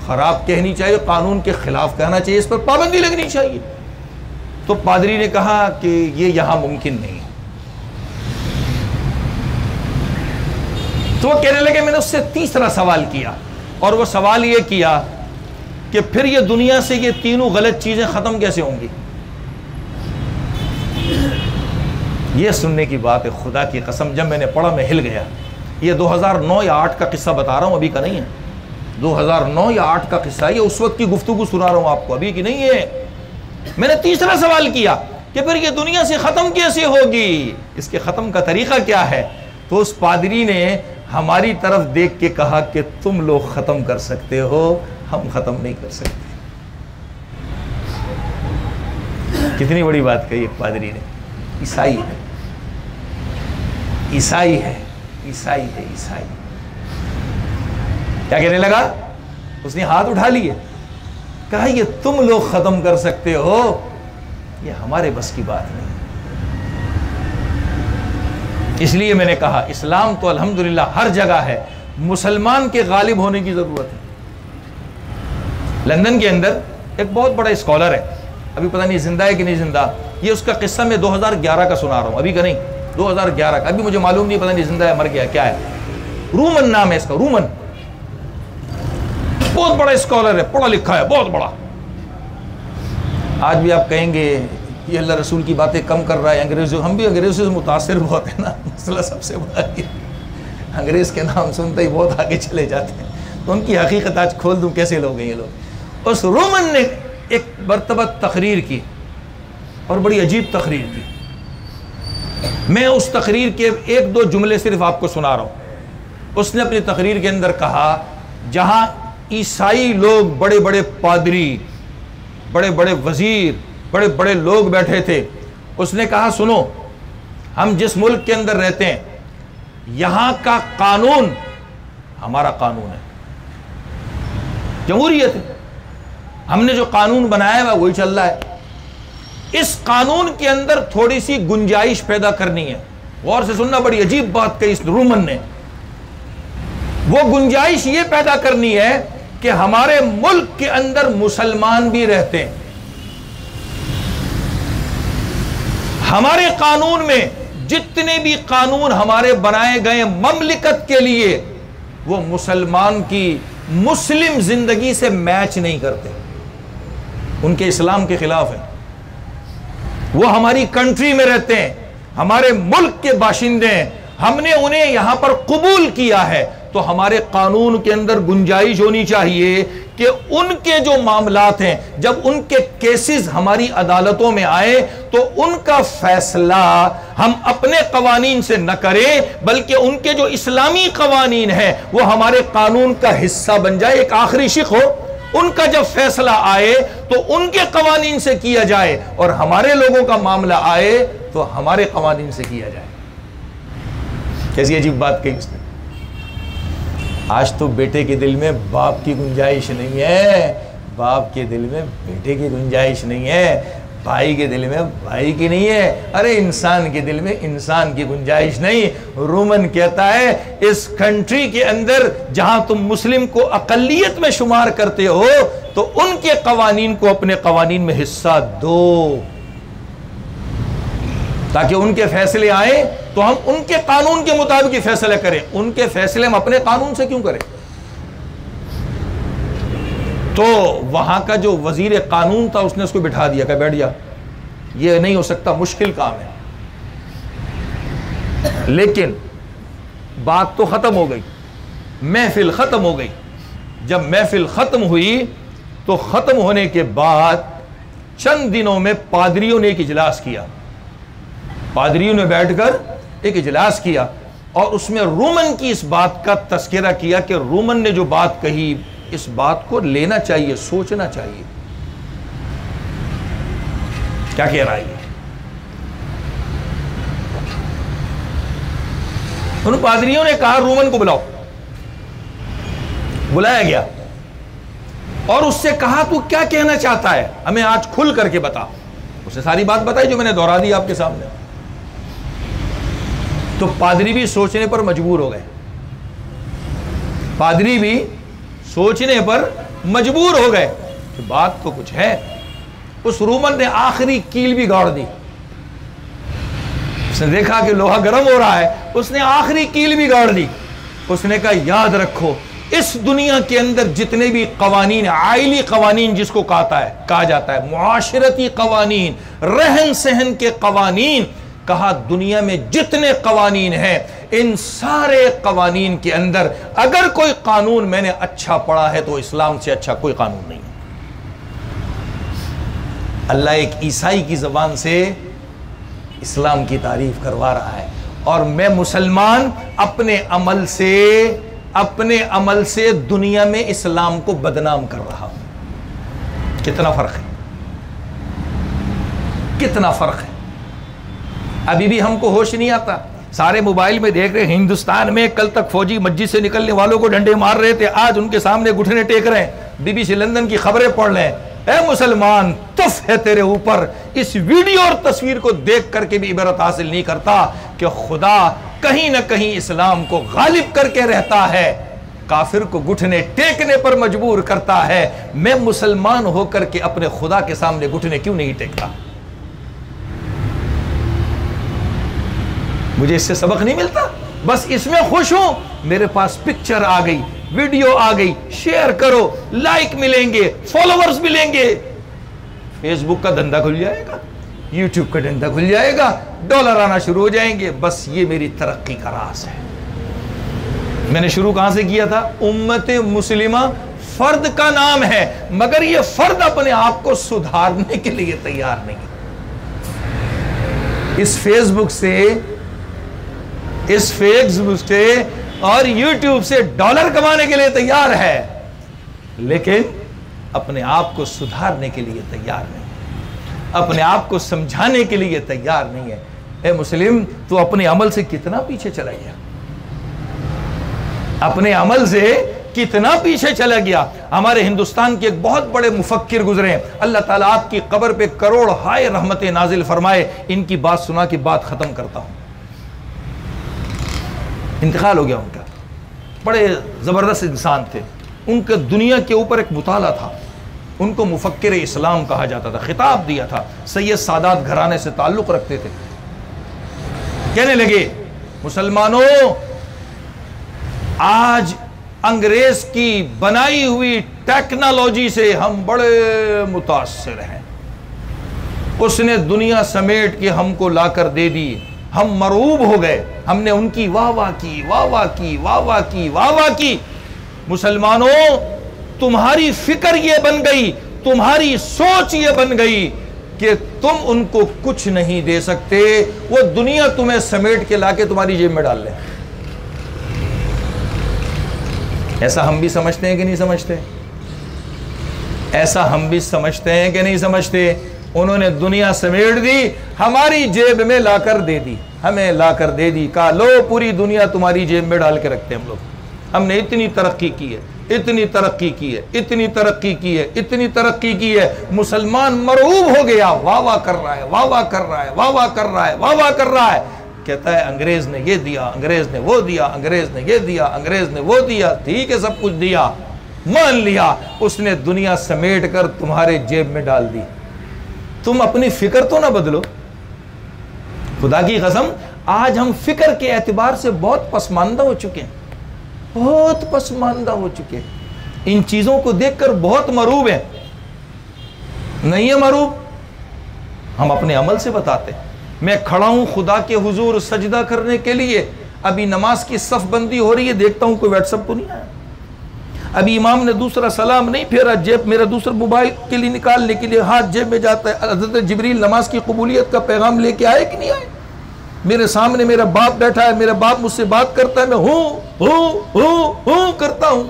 خراب کہنی چاہیے، قانون کے خلاف کہنا چاہیے، اس پر پابندی لگنی چاہیے۔ تو پادری نے کہا کہ یہ یہاں ممکن نہیں۔ تو وہ کہنے لگے، میں نے اس سے تیسرا سوال کیا، اور وہ سوال یہ کیا کہ پھر یہ دنیا سے یہ تینوں غلط چیزیں ختم کیسے ہوں گی؟ یہ سننے کی بات ہے، خدا کی قسم جب میں نے پڑھا میں ہل گیا۔ یہ 2009 یا 8 کا قصہ بتا رہا ہوں، ابھی کا نہیں ہے، 2009 یا 8 کا قصہ، یہ اس وقت کی گفتگو سنا رہا ہوں آپ کو، ابھی کی نہیں ہے۔ میں نے تیسرا سوال کیا کہ پھر یہ دنیا سے ختم کیسے ہوگی، اس کے ختم کا طریقہ کیا ہے؟ تو اس پادری نے ہماری طرف دیکھ کے کہا کہ تم لوگ ختم کر سکتے ہو، ہم ختم نہیں کر سکتے۔ کتنی بڑی بات کہی ایک پادری نے۔ عیسائی ہے، عیسائی ہے، عیسائی ہے، عیسائی۔ کیا کہنے لگا؟ اس نے ہاتھ اٹھا لیے، کہا یہ تم لوگ ختم کر سکتے ہو، یہ ہمارے بس کی بات نہیں۔ اس لیے میں نے کہا اسلام تو الحمدللہ ہر جگہ ہے، مسلمان کے غالب ہونے کی ضرورت ہے۔ لندن کے اندر ایک بہت بڑا اسکالر ہے، ابھی پتہ نہیں زندہ ہے کہ نہیں زندہ، یہ اس کا قصہ میں 2011 کا سنا رہا ہوں، ابھی کا نہیں، 2011 کا، ابھی مجھے معلوم نہیں، پتہ نہیں زندہ ہے مر گیا کیا ہے۔ رومن نام ہے اس کا، رومن، بہت بڑا اسکالر ہے، پڑھا لکھا ہے، بہت بڑا۔ آج بھی آپ کہیں گے یہ اللہ رسول کی باتیں کم کر رہا ہے، انگریزوں، ہم بھی انگریزوں سے متاثر بہت ہیں نا، مسئلہ سب سے بڑا ہے، انگریز کے نام سنتے ہی بہت آگے چلے جاتے ہیں، تو ان کی حقیقت آج کھول دوں کیسے لوگ ہیں یہ لوگ۔ اس رومن نے ایک مرتبہ تقریر کی، اور بڑی عجیب تقریر کی۔ میں اس تقریر کے 1-2 جملے صرف آپ کو سنا رہا ہوں۔ اس نے اپنی تقریر کے اندر کہا، جہاں عیسائی لوگ، بڑے بڑے پادری، بڑے بڑے وزیر، بڑے بڑے لوگ بیٹھے تھے، اس نے کہا سنو، ہم جس ملک کے اندر رہتے ہیں یہاں کا قانون ہمارا قانون ہے، جمہوریت ہے، ہم نے جو قانون بنایا ہے وہی چل رہا ہے، اس قانون کے اندر تھوڑی سی گنجائش پیدا کرنی ہے۔ غور سے سننا، بڑی عجیب بات کہی اس رومن نے۔ وہ گنجائش یہ پیدا کرنی ہے کہ ہمارے ملک کے اندر مسلمان بھی رہتے ہیں، ہمارے قانون میں جتنے بھی قانون ہمارے بنائے گئے مملکت کے لیے، وہ مسلمان کی مسلم زندگی سے میچ نہیں کرتے، ان کے اسلام کے خلاف ہیں۔ وہ ہماری کنٹری میں رہتے ہیں، ہمارے ملک کے باشندے ہیں، ہم نے انہیں یہاں پر قبول کیا ہے، تو ہمارے قانون کے اندر گنجائش ہونی چاہیے کہ ان کے جو معاملات ہیں، جب ان کے کیسز ہماری عدالتوں میں آئے تو ان کا فیصلہ ہم اپنے قوانین سے نہ کریں، بلکہ ان کے جو اسلامی قوانین ہیں وہ ہمارے قانون کا حصہ بن جائے۔ ایک آخری شق ہو، ان کا جب فیصلہ آئے تو ان کے قوانین سے کیا جائے، اور ہمارے لوگوں کا معاملہ آئے تو ہمارے قوانین سے کیا جائے۔ کیسی عجیب بات کہی اس نے۔ آج تو بیٹے کے دل میں باپ کی گنجائش نہیں ہے، باپ کے دل میں بیٹے کی گنجائش نہیں ہے، بھائی کے دل میں بھائی کی نہیں ہے، ارے انسان کے دل میں انسان کی گنجائش نہیں۔ رومن کہتا ہے اس کنٹری کے اندر جہاں تم مسلم کو اقلیت میں شمار کرتے ہو تو ان کے قوانین کو اپنے قوانین میں حصہ دو، تاکہ ان کے فیصلے آئیں تو ہم ان کے قانون کے مطابق ہی فیصلے کریں، ان کے فیصلے ہم اپنے قانون سے کیوں کریں؟ تو وہاں کا جو وزیر قانون تھا اس نے اس کو بٹھا دیا کہ بیٹھ جا، یہ نہیں ہو سکتا، مشکل کام ہے۔ لیکن بات تو ختم ہو گئی، محفل ختم ہو گئی. جب محفل ختم ہوئی تو ختم ہونے کے بعد چند دنوں میں پادریوں نے ایک اجلاس کیا. پادریوں نے بیٹھ کر ایک اجلاس کیا اور اس میں رومن کی اس بات کا تذکرہ کیا کہ رومن نے جو بات کہی اس بات کو لینا چاہیے, سوچنا چاہیے. کیا کہہ رہا ہے؟ ان پادریوں نے کہا رومن کو بلاؤ. بلایا گیا اور اس سے کہا تو کیا کہنا چاہتا ہے, ہمیں آج کھل کر کے بتا. اس نے ساری بات بتائی جو میں نے دہرا دی آپ کے سامنے. تو پادری بھی سوچنے پر مجبور ہو گئے. پادری بھی سوچنے پر مجبور ہو گئے کہ بات تو کچھ ہے. اس رومن نے آخری کیل بھی گاڑ دی. اس نے دیکھا کہ لوہا گرم ہو رہا ہے, اس نے آخری کیل بھی گاڑ دی. اس نے کہا یاد رکھو اس دنیا کے اندر جتنے بھی قوانین, آئلی قوانین جس کو کہا جاتا ہے, معاشرتی قوانین, رہن سہن کے قوانین, کہا دنیا میں جتنے قوانین ہیں ان سارے قوانین کے اندر اگر کوئی قانون میں نے اچھا پڑھا ہے تو اسلام سے اچھا کوئی قانون نہیں ہے. اللہ ایک عیسائی کی زبان سے اسلام کی تعریف کروا رہا ہے اور میں مسلمان اپنے عمل سے دنیا میں اسلام کو بدنام کر رہا ہوں. کتنا فرق ہے, کتنا فرق ہے. ابھی بھی ہم کو ہوش نہیں آتا. سارے موبائل میں دیکھ رہے ہندوستان میں کل تک فوجی مسجد سے نکلنے والوں کو ڈنڈے مار رہے تھے, آج ان کے سامنے گھٹنے ٹیک رہے ہیں, BBC لندن کی خبریں پڑھ رہے ہیں. اے مسلمان تف ہے تیرے اوپر, اس ویڈیو اور تصویر کو دیکھ کر کے بھی عبرت حاصل نہیں کرتا کہ خدا کہیں نہ کہیں اسلام کو غالب کر کے رہتا ہے, کافر کو گھٹنے ٹیکنے پر مجبور کرتا ہے. میں مسلمان ہو کر کے اپنے خدا کے سامنے گھٹنے کیوں نہیں ٹیکتا؟ مجھے اس سے سبق نہیں ملتا؟ بس اس میں خوش ہوں, میرے پاس پکچر آ گئی, ویڈیو آ گئی, شیئر کرو, لائک ملیں گے, فالوورز ملیں گے, فیس بک کا دھندا کھل جائے گا, یوٹیوب کا دھندا کھل جائے گا, ڈالر آنا شروع ہو جائیں گے. بس یہ میری ترقی کا راز ہے. میں نے شروع کہاں سے کیا تھا؟ امت مسلمہ فرد کا نام ہے, مگر یہ فرد اپنے آپ کو سدھارنے کے لیے تیار نہیں ہے. اس فیس بک سے اور یوٹیوب سے ڈالر کمانے کے لیے تیار ہے, لیکن اپنے آپ کو سدھارنے کے لیے تیار نہیں ہے, اپنے آپ کو سمجھانے کے لیے تیار نہیں ہے. اے مسلم تو اپنے عمل سے کتنا پیچھے چلا گیا, اپنے عمل سے کتنا پیچھے چلا گیا. ہمارے ہندوستان کے ایک بہت بڑے مفکر گزرے ہیں, اللہ تعالیٰ آپ کی قبر پہ کروڑ ہائے رحمتیں نازل فرمائے. ان کی بات سنا کے بات ختم کرتا ہوں. انتقال ہو گیا ان کا, بڑے زبردست انسان تھے. ان کے دنیا کے اوپر ایک مطالعہ تھا. ان کو مفکر اسلام کہا جاتا تھا, خطاب دیا تھا. سید سادات گھرانے سے تعلق رکھتے تھے. کہنے لگے مسلمانوں آج انگریز کی بنائی ہوئی ٹیکنالوجی سے ہم بڑے متاثر ہیں. اس نے دنیا سمیٹ کے ہم کو لا کر دے دی, ہم مرعوب ہو گئے. ہم نے ان کی واہ واہ کی, واہ واہ کی, واہ واہ کی, واہ واہ کی. مسلمانوں تمہاری فکر یہ بن گئی, تمہاری سوچ یہ بن گئی کہ تم ان کو کچھ نہیں دے سکتے, وہ دنیا تمہیں سمیٹ کے لا کے تمہاری جیب میں ڈال لیں. ایسا ہم بھی سمجھتے ہیں کہ نہیں سمجھتے؟ ایسا ہم بھی سمجھتے ہیں کہ نہیں سمجھتے؟ انہوں نے دنیا سمیٹ دی, ہماری جیب میں لا کر دے دی, ہمیں لا کر دے دی. کہا لو پوری دنیا تمہاری جیب میں ڈال کے رکھتے ہم لوگ. ہم نے اتنی ترقی کی ہے, اتنی ترقی کی ہے, اتنی ترقی کی ہے, اتنی ترقی کی ہے. مسلمان مرعوب ہو گیا, واہ واہ کر رہا ہے, واہ واہ کر رہا ہے, واہ واہ کر رہا ہے, واہ واہ کر رہا ہے. کہتا ہے انگریز نے یہ دیا, انگریز نے وہ دیا, انگریز نے یہ دیا, انگریز نے وہ دیا. ٹھیک ہے سب کچھ دیا, مان لیا, اس نے دنیا سمیٹ کر تمہارے جیب میں ڈال دی. تم اپنی فکر تو نہ بدلو. خدا کی قسم آج ہم فکر کے اعتبار سے بہت پسماندہ ہو چکے ہیں, بہت پسماندہ ہو چکے ہیں. ان چیزوں کو دیکھ کر بہت مرعوب ہیں. نہیں ہے مرعوب, ہم اپنے عمل سے بتاتے ہیں. میں کھڑا ہوں خدا کے حضور سجدہ کرنے کے لیے, ابھی نماز کی صف بندی ہو رہی ہے، دیکھتا ہوں کوئی واٹس ایپ تو نہیں آیا، ابھی امام نے دوسرا سلام نہیں پھیرا، جیب میرا دوسرا موبائل کے لیے نکالنے کے لیے ہاتھ جیب میں جاتا ہے، حضرت جبریل نماز کی قبولیت کا پیغام لے کے آئے کہ نہیں آئے؟ میرے سامنے میرا باپ بیٹھا ہے، میرا باپ مجھ سے بات کرتا ہے، میں ہوں کرتا ہوں۔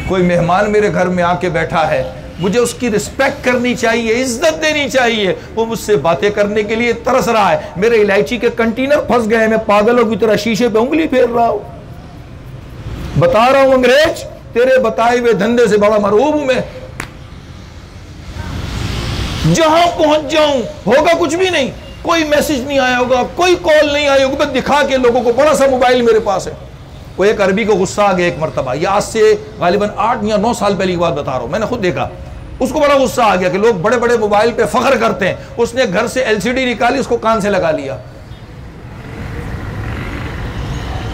کوئی مہمان میرے گھر میں آ کے بیٹھا ہے، مجھے اس کی رسپیکٹ کرنی چاہیے، عزت دینی چاہیے، وہ مجھ سے باتیں کرنے کے لیے ترس رہا ہے، میرے الائچی کے کنٹینر پھنس گئے، میں پاگلوں کی طرح شیشے پہ انگلی پھیر رہا ہوں، بتا رہا ہوں انگریز تیرے بتائے ہوئے دھندے سے بڑا مرعوب ہوں میں، جہاں پہنچ جاؤں ہوگا کچھ بھی نہیں، کوئی میسج نہیں آیا ہوگا، کوئی کال نہیں آئی ہوگی، میں دکھا کے لوگوں کو بڑا سا موبائل میرے پاس ہے۔ وہ ایک عربی کو غصہ آ گیا ایک مرتبہ، یہ آج سے غالباً 8 یا 9 سال پہلی بات بتا رہا ہوں، میں نے خود دیکھا، اس کو بڑا غصہ آ گیا کہ لوگ بڑے بڑے موبائل پہ فخر کرتے ہیں، اس نے گھر سے LCD نکالی، اس کو کان سے لگا لیا،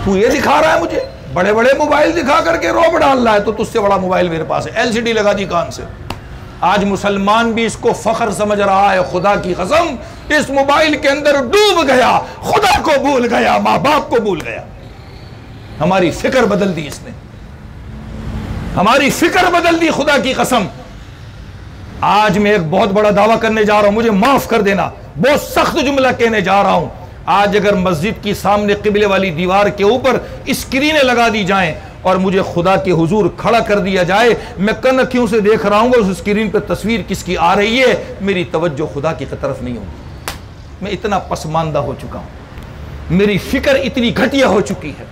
تو یہ دکھا رہا ہے مجھے، بڑے بڑے موبائل دکھا کر کے روب ڈال رہا ہے، تو تجھ سے بڑا موبائل میرے پاس ہے، LCD لگا دی کان سے۔ آج مسلمان بھی اس کو فخر سمجھ رہا ہے، خدا کی قسم اس موبائل کے اندر ڈوب گیا، خدا کو بھول گیا، ماں باپ کو بھول گیا۔ ہماری فکر بدل دی اس نے، ہماری فکر بدل دی، خدا کی قسم۔ آج میں ایک بہت بڑا دعویٰ کرنے جا رہا ہوں، مجھے معاف کر دینا، بہت سخت جملہ کہنے جا رہا ہوں۔ آج اگر مسجد کی سامنے قبلے والی دیوار کے اوپر اسکرینیں لگا دی جائیں اور مجھے خدا کے حضور کھڑا کر دیا جائے، میں کنکھیوں سے دیکھ رہا ہوں گا اس اسکرین پہ تصویر کس کی آ رہی ہے، میری توجہ خدا کی طرف نہیں ہوگی۔ میں اتنا پسماندہ ہو چکا ہوں، میری فکر اتنی گھٹیا ہو چکی ہے۔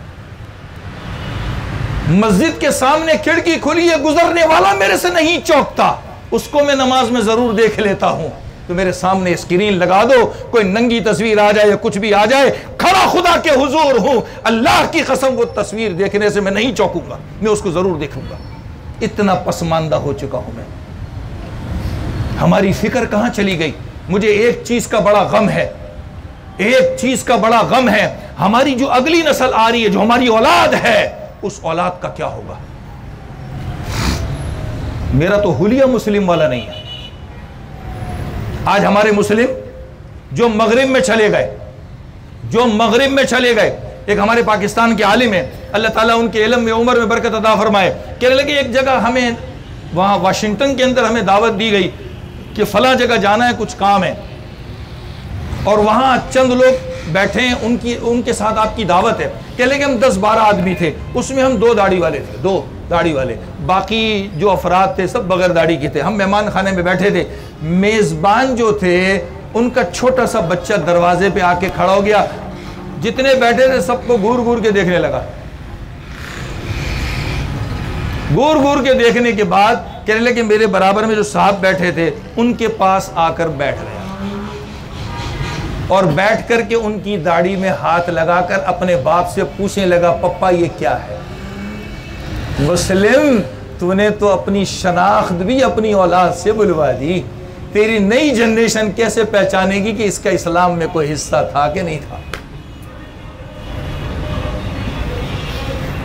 مسجد کے سامنے کھڑکی کھلی ہے، گزرنے والا میرے سے نہیں چوکتا، اس کو میں نماز میں ضرور دیکھ لیتا ہوں، تو میرے سامنے اسکرین لگا دو، کوئی ننگی تصویر آ جائے یا کچھ بھی آ جائے، کھڑا خدا کے حضور ہوں، اللہ کی قسم وہ تصویر دیکھنے سے میں نہیں چوکوں گا، میں اس کو ضرور دیکھوں گا۔ اتنا پسماندہ ہو چکا ہوں میں۔ ہماری فکر کہاں چلی گئی؟ مجھے ایک چیز کا بڑا غم ہے، ایک چیز کا بڑا غم ہے، ہماری جو اگلی نسل آ رہی ہے، جو ہماری اولاد ہے، اس اولاد کا کیا ہوگا؟ میرا تو حلیہ مسلم والا نہیں ہے۔ آج ہمارے مسلم جو مغرب میں چلے گئے، ایک ہمارے پاکستان کے عالم ہیں، اللہ تعالیٰ ان کے علم میں عمر میں برکت عطا فرمائے، کہنے لگے ایک جگہ ہمیں وہاں واشنگٹن کے اندر ہمیں دعوت دی گئی کہ فلاں جگہ جانا ہے، کچھ کام ہے، اور وہاں چند لوگ بیٹھے ہیں، ان کے ساتھ آپ کی دعوت ہے، کہنے لگے ہم 10-12 آدمی تھے، اس میں ہم 2 داڑھی والے تھے، 2 داڑھی والے، باقی جو افراد تھے سب بغیر داڑھی کے تھے۔ ہم مہمان خانے میں بیٹھے تھے، میزبان جو تھے ان کا چھوٹا سا بچہ دروازے پہ آ کے کھڑا ہو گیا، جتنے بیٹھے تھے سب کو گور گور کے دیکھنے لگا، گور گور کے دیکھنے کے بعد کہنے لگے میرے برابر میں جو صاحب بیٹھے تھے ان کے پاس آ کر بیٹھ گیا، اور بیٹھ کر کے ان کی داڑھی میں ہاتھ لگا کر اپنے باپ سے پوچھنے لگا، پپا یہ کیا ہے؟ مسلم تو نے تو اپنی شناخت بھی اپنی اولاد سے بلوا دی، تیری نئی جنریشن کیسے پہچانے گی کہ اس کا اسلام میں کوئی حصہ تھا کہ نہیں تھا؟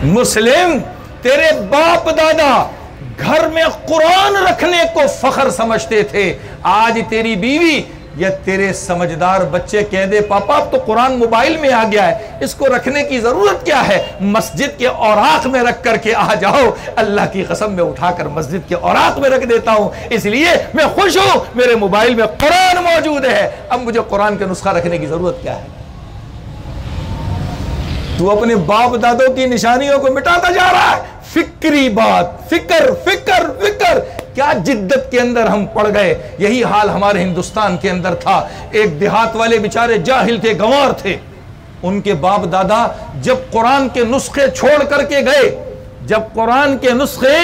مسلم تیرے باپ دادا گھر میں قرآن رکھنے کو فخر سمجھتے تھے، آج تیری بیوی یا تیرے سمجھدار بچے کہہ دے پاپا اب تو قرآن موبائل میں آ گیا ہے، اس کو رکھنے کی ضرورت کیا ہے، مسجد کے اوراق میں رکھ کر کے آ جاؤ، اللہ کی قسم میں اٹھا کر مسجد کے اوراق میں رکھ دیتا ہوں، اس لیے میں خوش ہوں میرے موبائل میں قرآن موجود ہے، اب مجھے قرآن کا نسخہ رکھنے کی ضرورت کیا ہے؟ تو اپنے باپ دادوں کی نشانیوں کو مٹاتا جا رہا ہے۔ فکری بات، فکر فکر فکر، کیا جدت کے اندر ہم پڑ گئے۔ یہی حال ہمارے ہندوستان کے اندر تھا، ایک دیہات والے بیچارے جاہل تھے، گنوار تھے، ان کے باپ دادا جب قرآن کے نسخے چھوڑ کر کے گئے، جب قرآن کے نسخے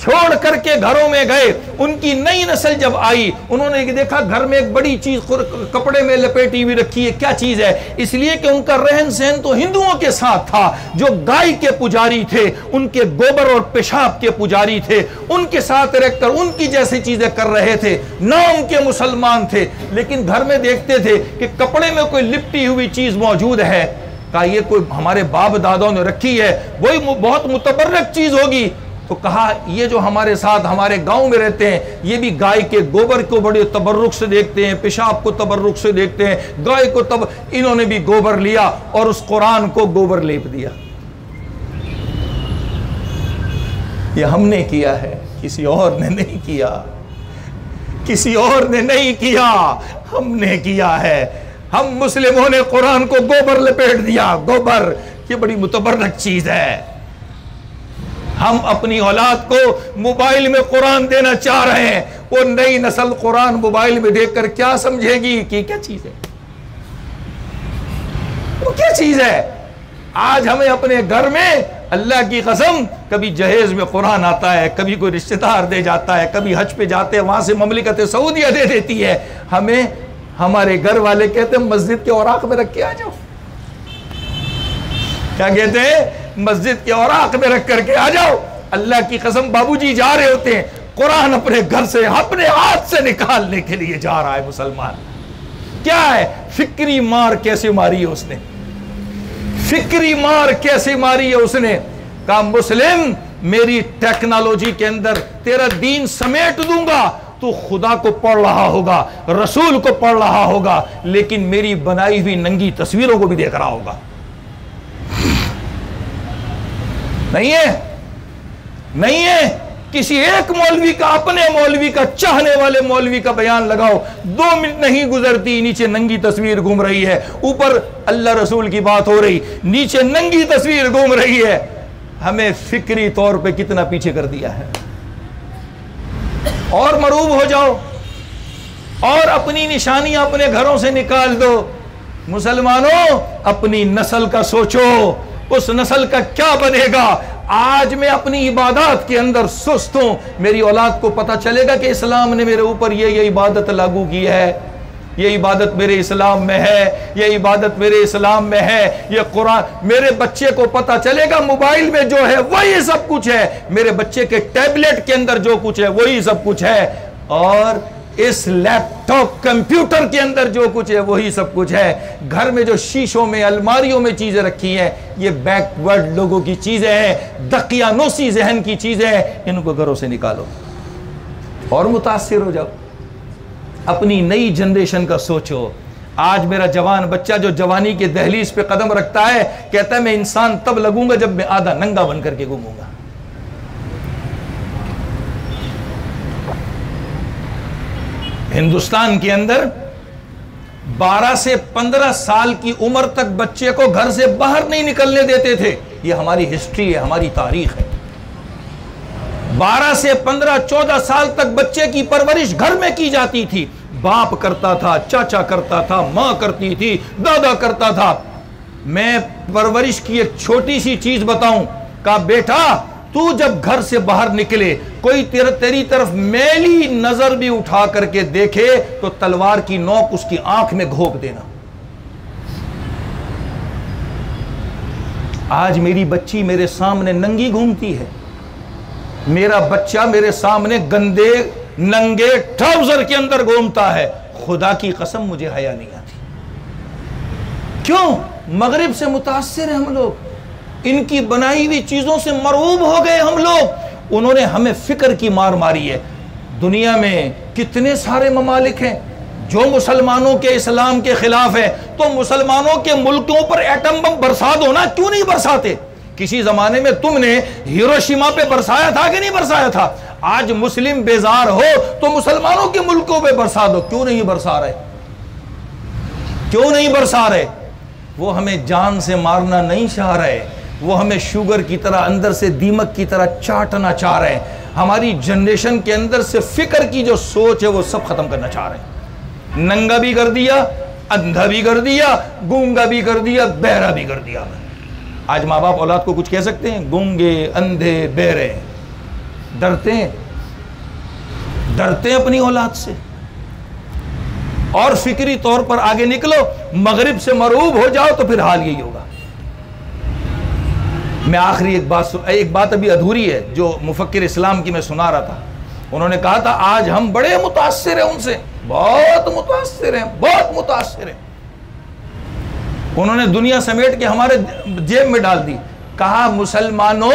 چھوڑ کر کے گھروں میں گئے، ان کی نئی نسل جب آئی، انہوں نے دیکھا گھر میں ایک بڑی چیز کپڑے میں لپیٹی ہوئی رکھی ہے، کیا چیز ہے؟ اس لیے کہ ان کا رہن سہن تو ہندوؤں کے ساتھ تھا، جو گائے کے پجاری تھے، ان کے گوبر اور پیشاب کے پجاری تھے، ان کے ساتھ رہ کر ان کی جیسی چیزیں کر رہے تھے، نام کے مسلمان تھے، لیکن گھر میں دیکھتے تھے کہ کپڑے میں کوئی لپٹی ہوئی چیز موجود ہے، کہا یہ کوئی ہمارے باپ دادوں نے رکھی ہے، وہی بہت متبرک چیز ہوگی، تو کہا یہ جو ہمارے ساتھ ہمارے گاؤں میں رہتے ہیں یہ بھی گائے کے گوبر کو بڑے تبرک سے دیکھتے ہیں، پیشاب کو تبرک سے دیکھتے ہیں، گائے کو انہوں نے بھی گوبر لیا اور اس قرآن کو گوبر لیپ دیا۔ یہ ہم نے کیا ہے، کسی اور نے نہیں کیا، کسی اور نے نہیں کیا، ہم نے کیا ہے۔ ہم مسلموں نے قرآن کو گوبر لپیٹ دیا۔ گوبر یہ بڑی متبرک چیز ہے۔ ہم اپنی اولاد کو موبائل میں قرآن دینا چاہ رہے ہیں، وہ نئی نسل قرآن موبائل میں دیکھ کر کیا سمجھے گی کہ کیا چیز ہے، وہ کیا چیز ہے؟ آج ہمیں اپنے گھر میں اللہ کی قسم کبھی جہیز میں قرآن آتا ہے، کبھی کوئی رشتہ دار دے جاتا ہے، کبھی حج پہ جاتے ہیں وہاں سے مملکت سعودیہ دے دیتی ہے، ہمیں ہمارے گھر والے کہتے ہیں مسجد کے اوراق میں رکھ کے آ جاؤ۔ کیا کہتے ہیں؟ مسجد کے اوراق میں رکھ کر کے آ جاؤ۔ اللہ کی قسم بابو جی جا رہے ہوتے ہیں، قرآن اپنے گھر سے اپنے ہاتھ سے نکالنے کے لیے جا رہا ہے مسلمان۔ کیا ہے؟ فکری مار کیسے ماری ہے اس نے، فکری مار کیسے ماری ہے اس نے؟ کہا مسلم میری ٹیکنالوجی کے اندر تیرا دین سمیٹ دوں گا، تو خدا کو پڑھ رہا ہوگا، رسول کو پڑھ رہا ہوگا، لیکن میری بنائی ہوئی ننگی تصویروں کو بھی دیکھ رہا ہوگا۔ نہیں ہے، نہیں ہے۔ کسی ایک مولوی کا، اپنے مولوی کا، چاہنے والے مولوی کا بیان لگاؤ، 2 منٹ نہیں گزرتی نیچے ننگی تصویر گھوم رہی ہے، اوپر اللہ رسول کی بات ہو رہی، نیچے ننگی تصویر گھوم رہی ہے۔ ہمیں فکری طور پہ کتنا پیچھے کر دیا ہے۔ اور مروب ہو جاؤ اور اپنی نشانیاں اپنے گھروں سے نکال دو۔ مسلمانوں اپنی نسل کا سوچو، اس نسل کا کیا بنے گا؟ آج میں اپنی عبادات کے اندر سست ہوں، میری اولاد کو پتہ چلے گا کہ اسلام نے میرے اوپر یہ عبادت لاگو کی ہے، یہ عبادت میرے اسلام میں ہے، یہ عبادت میرے اسلام میں ہے، یہ قرآن۔ میرے بچے کو پتہ چلے گا موبائل میں جو ہے وہی سب کچھ ہے، میرے بچے کے ٹیبلٹ کے اندر جو کچھ ہے وہی سب کچھ ہے، اور اس لیپ ٹاپ کمپیوٹر کے اندر جو کچھ ہے وہی سب کچھ ہے۔ گھر میں جو شیشوں میں الماریوں میں چیزیں رکھی ہیں یہ بیک ورڈ لوگوں کی چیزیں ہیں، دقیانوسی ذہن کی چیزیں ہیں، ان کو گھروں سے نکالو اور متاثر ہو جاؤ۔ اپنی نئی جنریشن کا سوچو۔ آج میرا جوان بچہ جو جوانی کے دہلیز پہ قدم رکھتا ہے کہتا ہے میں انسان تب لگوں گا جب میں آدھا ننگا بن کر کے گھوموں گا۔ ہندوستان کے اندر 12 سے 15 سال کی عمر تک بچے کو گھر سے باہر نہیں نکلنے دیتے تھے۔ یہ ہماری ہسٹری ہے، ہماری تاریخ ہے۔ 12 سے 15 14 سال تک بچے کی پرورش گھر میں کی جاتی تھی، باپ کرتا تھا، چاچا کرتا تھا، ماں کرتی تھی، دادا کرتا تھا۔ میں پرورش کی ایک چھوٹی سی چیز بتاؤں، کہا بیٹا تو جب گھر سے باہر نکلے کوئی تیری طرف میلی نظر بھی اٹھا کر کے دیکھے تو تلوار کی نوک اس کی آنکھ میں گھونپ دینا۔ آج میری بچی میرے سامنے ننگی گھومتی ہے، میرا بچہ میرے سامنے گندے ننگے ٹراؤزر کے اندر گھومتا ہے۔ خدا کی قسم مجھے حیا نہیں آتی۔ کیوں؟ مغرب سے متاثر ہیں ہم لوگ، ان کی بنائی ہوئی چیزوں سے مرعوب ہو گئے ہم لوگ۔ انہوں نے ہمیں فکر کی مار ماری ہے۔ دنیا میں کتنے سارے ممالک ہیں جو مسلمانوں کے اسلام کے خلاف ہے، تو مسلمانوں کے ملکوں پر ایٹم بم برسا دو نا، کیوں نہیں برساتے؟ کسی زمانے میں تم نے ہیروشیما پہ برسایا تھا کہ نہیں برسایا تھا؟ آج مسلم بیزار ہو تو مسلمانوں کے ملکوں پہ برسا دو، کیوں نہیں برسا رہے؟ کیوں نہیں برسا رہے؟ وہ ہمیں جان سے مارنا نہیں چاہ رہے، وہ ہمیں شوگر کی طرح اندر سے دیمک کی طرح چاٹنا چاہ رہے ہیں۔ ہماری جنریشن کے اندر سے فکر کی جو سوچ ہے وہ سب ختم کرنا چاہ رہے ہیں۔ ننگا بھی کر دیا، اندھا بھی کر دیا، گونگا بھی کر دیا، بہرا بھی کر دیا۔ آج ماں باپ اولاد کو کچھ کہہ سکتے ہیں؟ گونگے، اندھے، بہرے، ڈرتے ہیں، ڈرتے ہیں اپنی اولاد سے۔ اور فکری طور پر آگے نکلو، مغرب سے مرعوب ہو جاؤ تو پھر حال یہی ہوگا۔ میں آخری ایک بات ابھی ادھوری ہے جو مفکر اسلام کی میں سنا رہا تھا۔ انہوں نے کہا تھا آج ہم بڑے متاثر ہیں ان سے، بہت متاثر ہیں، بہت متاثر ہیں۔ انہوں نے دنیا سمیٹ کے ہمارے جیب میں ڈال دی۔ کہا مسلمانوں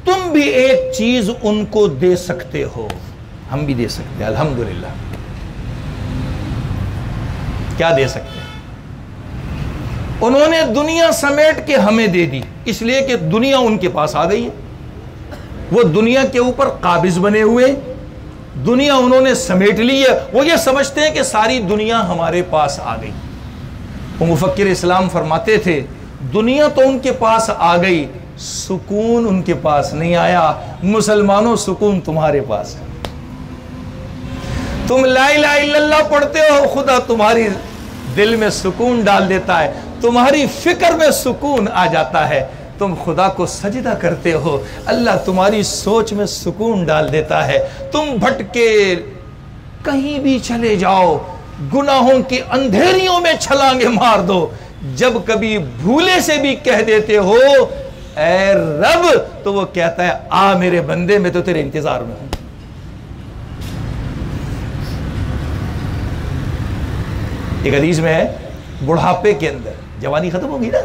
تم بھی ایک چیز ان کو دے سکتے ہو، ہم بھی دے سکتے ہیں الحمدللہ۔ کیا دے سکتے ہیں؟ انہوں نے دنیا سمیٹ کے ہمیں دے دی، اس لیے کہ دنیا ان کے پاس آ گئی ہے، وہ دنیا کے اوپر قابض بنے ہوئے، دنیا انہوں نے سمیٹ لی ہے، وہ یہ سمجھتے ہیں کہ ساری دنیا ہمارے پاس آ گئی۔ وہ مفکر اسلام فرماتے تھے دنیا تو ان کے پاس آ گئی، سکون ان کے پاس نہیں آیا۔ مسلمانوں، سکون تمہارے پاس ہے۔ تم لا الہ الا اللہ پڑھتے ہو، خدا تمہاری دل میں سکون ڈال دیتا ہے، تمہاری فکر میں سکون آ جاتا ہے۔ تم خدا کو سجدہ کرتے ہو، اللہ تمہاری سوچ میں سکون ڈال دیتا ہے۔ تم بھٹکے کہیں بھی چلے جاؤ، گناہوں کی اندھیریوں میں چھلانگے مار دو، جب کبھی بھولے سے بھی کہہ دیتے ہو اے رب، تو وہ کہتا ہے آ میرے بندے، میں تو تیرے انتظار میں ہوں۔ ایک حدیث میں ہے بڑھاپے کے اندر، جوانی ختم ہوگی نا،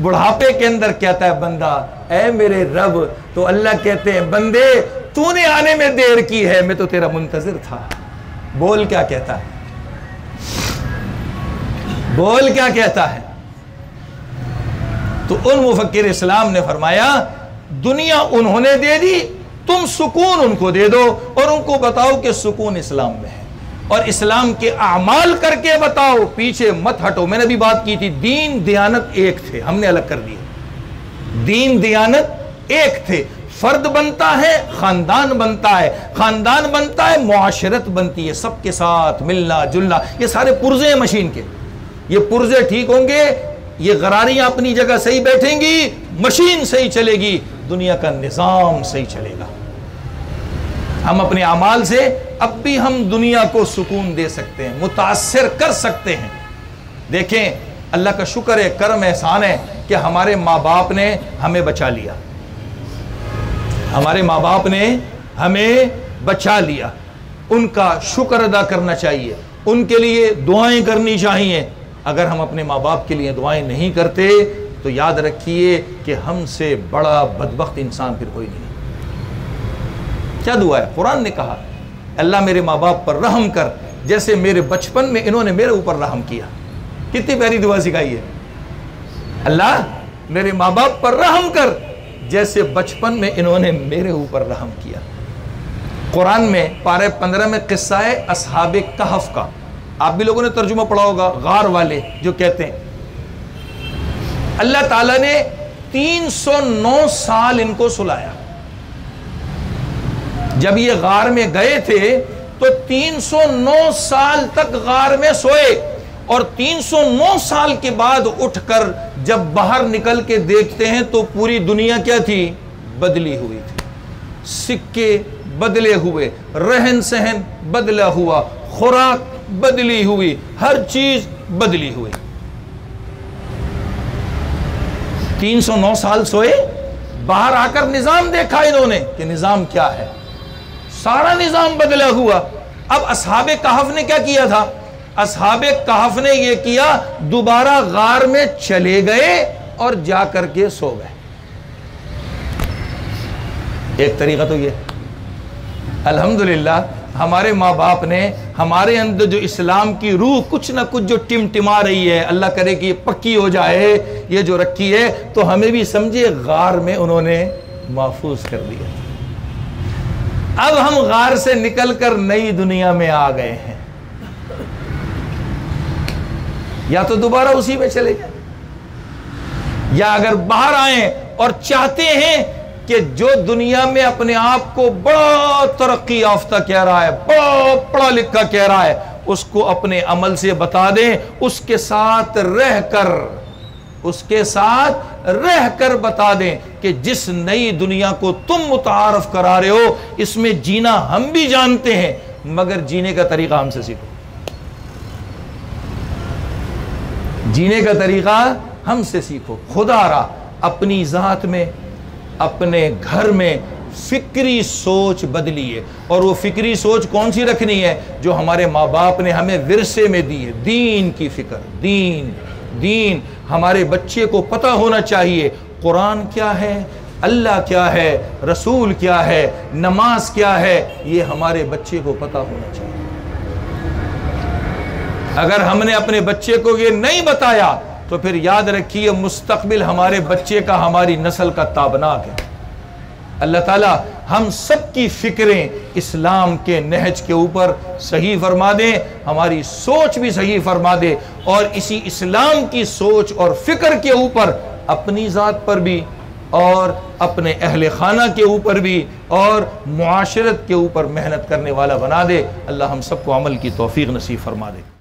بڑھاپے کے اندر کہتا ہے بندہ اے میرے رب، تو اللہ کہتے ہیں بندے تو نے آنے میں دیر کی ہے، میں تو تیرا منتظر تھا۔ بول کیا کہتا ہے؟ بول کیا کہتا ہے؟ تو ان مفکر اسلام نے فرمایا دنیا انہوں نے دے دی، تم سکون ان کو دے دو اور ان کو بتاؤ کہ سکون اسلام میں ہے، اور اسلام کے اعمال کر کے بتاؤ، پیچھے مت ہٹو۔ میں نے بھی بات کی تھی، دین دیانت ایک تھے، ہم نے الگ کر دیے۔ دین دیانت ایک تھے، فرد بنتا ہے، خاندان بنتا ہے، خاندان بنتا ہے، معاشرت بنتی ہے، سب کے ساتھ ملنا جلنا۔ یہ سارے پرزے ہیں مشین کے، یہ پرزے ٹھیک ہوں گے، یہ غراریاں اپنی جگہ صحیح بیٹھیں گی، مشین صحیح چلے گی، دنیا کا نظام صحیح چلے گا۔ ہم اپنے اعمال سے اب بھی ہم دنیا کو سکون دے سکتے ہیں، متاثر کر سکتے ہیں۔ دیکھیں اللہ کا شکر ہے، کرم احسان ہے کہ ہمارے ماں باپ نے ہمیں بچا لیا، ہمارے ماں باپ نے ہمیں بچا لیا، ان کا شکر ادا کرنا چاہیے، ان کے لیے دعائیں کرنی چاہیے۔ اگر ہم اپنے ماں باپ کے لیے دعائیں نہیں کرتے تو یاد رکھیے کہ ہم سے بڑا بدبخت انسان پھر کوئی نہیں۔ کیا دعا ہے؟ قرآن نے کہا اللہ میرے ماں باپ پر رحم کر جیسے میرے بچپن میں انہوں نے میرے اوپر رحم کیا۔ کتنی پیاری دعا سکھائی ہے، اللہ میرے ماں باپ پر رحم کر جیسے بچپن میں انہوں نے میرے اوپر رحم کیا۔ قرآن میں پارہ 15 میں قصہ ہے اصحاب کہف کا، آپ بھی لوگوں نے ترجمہ پڑھا ہوگا، غار والے جو کہتے ہیں اللہ تعالیٰ نے 309 سال ان کو سلایا۔ جب یہ غار میں گئے تھے تو 309 سال تک غار میں سوئے، اور 309 سال کے بعد اٹھ کر جب باہر نکل کے دیکھتے ہیں تو پوری دنیا کیا تھی؟ بدلی ہوئی تھی، سکے بدلے ہوئے، رہن سہن بدلا ہوا، خوراک بدلی ہوئی، ہر چیز بدلی ہوئی۔ 309 سال سوئے، باہر آ کر نظام دیکھا انہوں نے کہ نظام کیا ہے، سارا نظام بدلا ہوا۔ اب اصحاب کہف نے کیا کیا تھا؟ اصحاب کہف نے یہ کیا، دوبارہ غار میں چلے گئے اور جا کر کے سو گئے۔ ایک طریقہ تو یہ، الحمدللہ ہمارے ماں باپ نے ہمارے اندر جو اسلام کی روح کچھ نہ کچھ جو ٹمٹما رہی ہے، اللہ کرے کہ یہ پکی ہو جائے، یہ جو رکھی ہے، تو ہمیں بھی سمجھے غار میں انہوں نے محفوظ کر دیا۔ اب ہم غار سے نکل کر نئی دنیا میں آ گئے ہیں، یا تو دوبارہ اسی میں چلے جائیں، یا اگر باہر آئیں اور چاہتے ہیں کہ جو دنیا میں اپنے آپ کو بڑا ترقی یافتہ کہہ رہا ہے، بڑا پڑھا لکھا کہہ رہا ہے، اس کو اپنے عمل سے بتا دیں، اس کے ساتھ رہ کر بتا دیں کہ جس نئی دنیا کو تم متعارف کرا رہے ہو اس میں جینا ہم بھی جانتے ہیں، مگر جینے کا طریقہ ہم سے سیکھو، جینے کا طریقہ ہم سے سیکھو۔ خدا را اپنی ذات میں، اپنے گھر میں فکری سوچ بدلی ہے، اور وہ فکری سوچ کون سی رکھنی ہے؟ جو ہمارے ماں باپ نے ہمیں ورثے میں دی ہے، دین کی فکر، دین ہمارے بچے کو پتہ ہونا چاہیے، قرآن کیا ہے، اللہ کیا ہے، رسول کیا ہے، نماز کیا ہے، یہ ہمارے بچے کو پتہ ہونا چاہیے۔ اگر ہم نے اپنے بچے کو یہ نہیں بتایا تو پھر یاد رکھیے مستقبل ہمارے بچے کا، ہماری نسل کا تابناک ہے۔ اللہ تعالی ہم سب کی فکریں اسلام کے نہج کے اوپر صحیح فرما دے، ہماری سوچ بھی صحیح فرما دے، اور اسی اسلام کی سوچ اور فکر کے اوپر اپنی ذات پر بھی اور اپنے اہل خانہ کے اوپر بھی اور معاشرت کے اوپر محنت کرنے والا بنا دے۔ اللہ ہم سب کو عمل کی توفیق نصیب فرما دے۔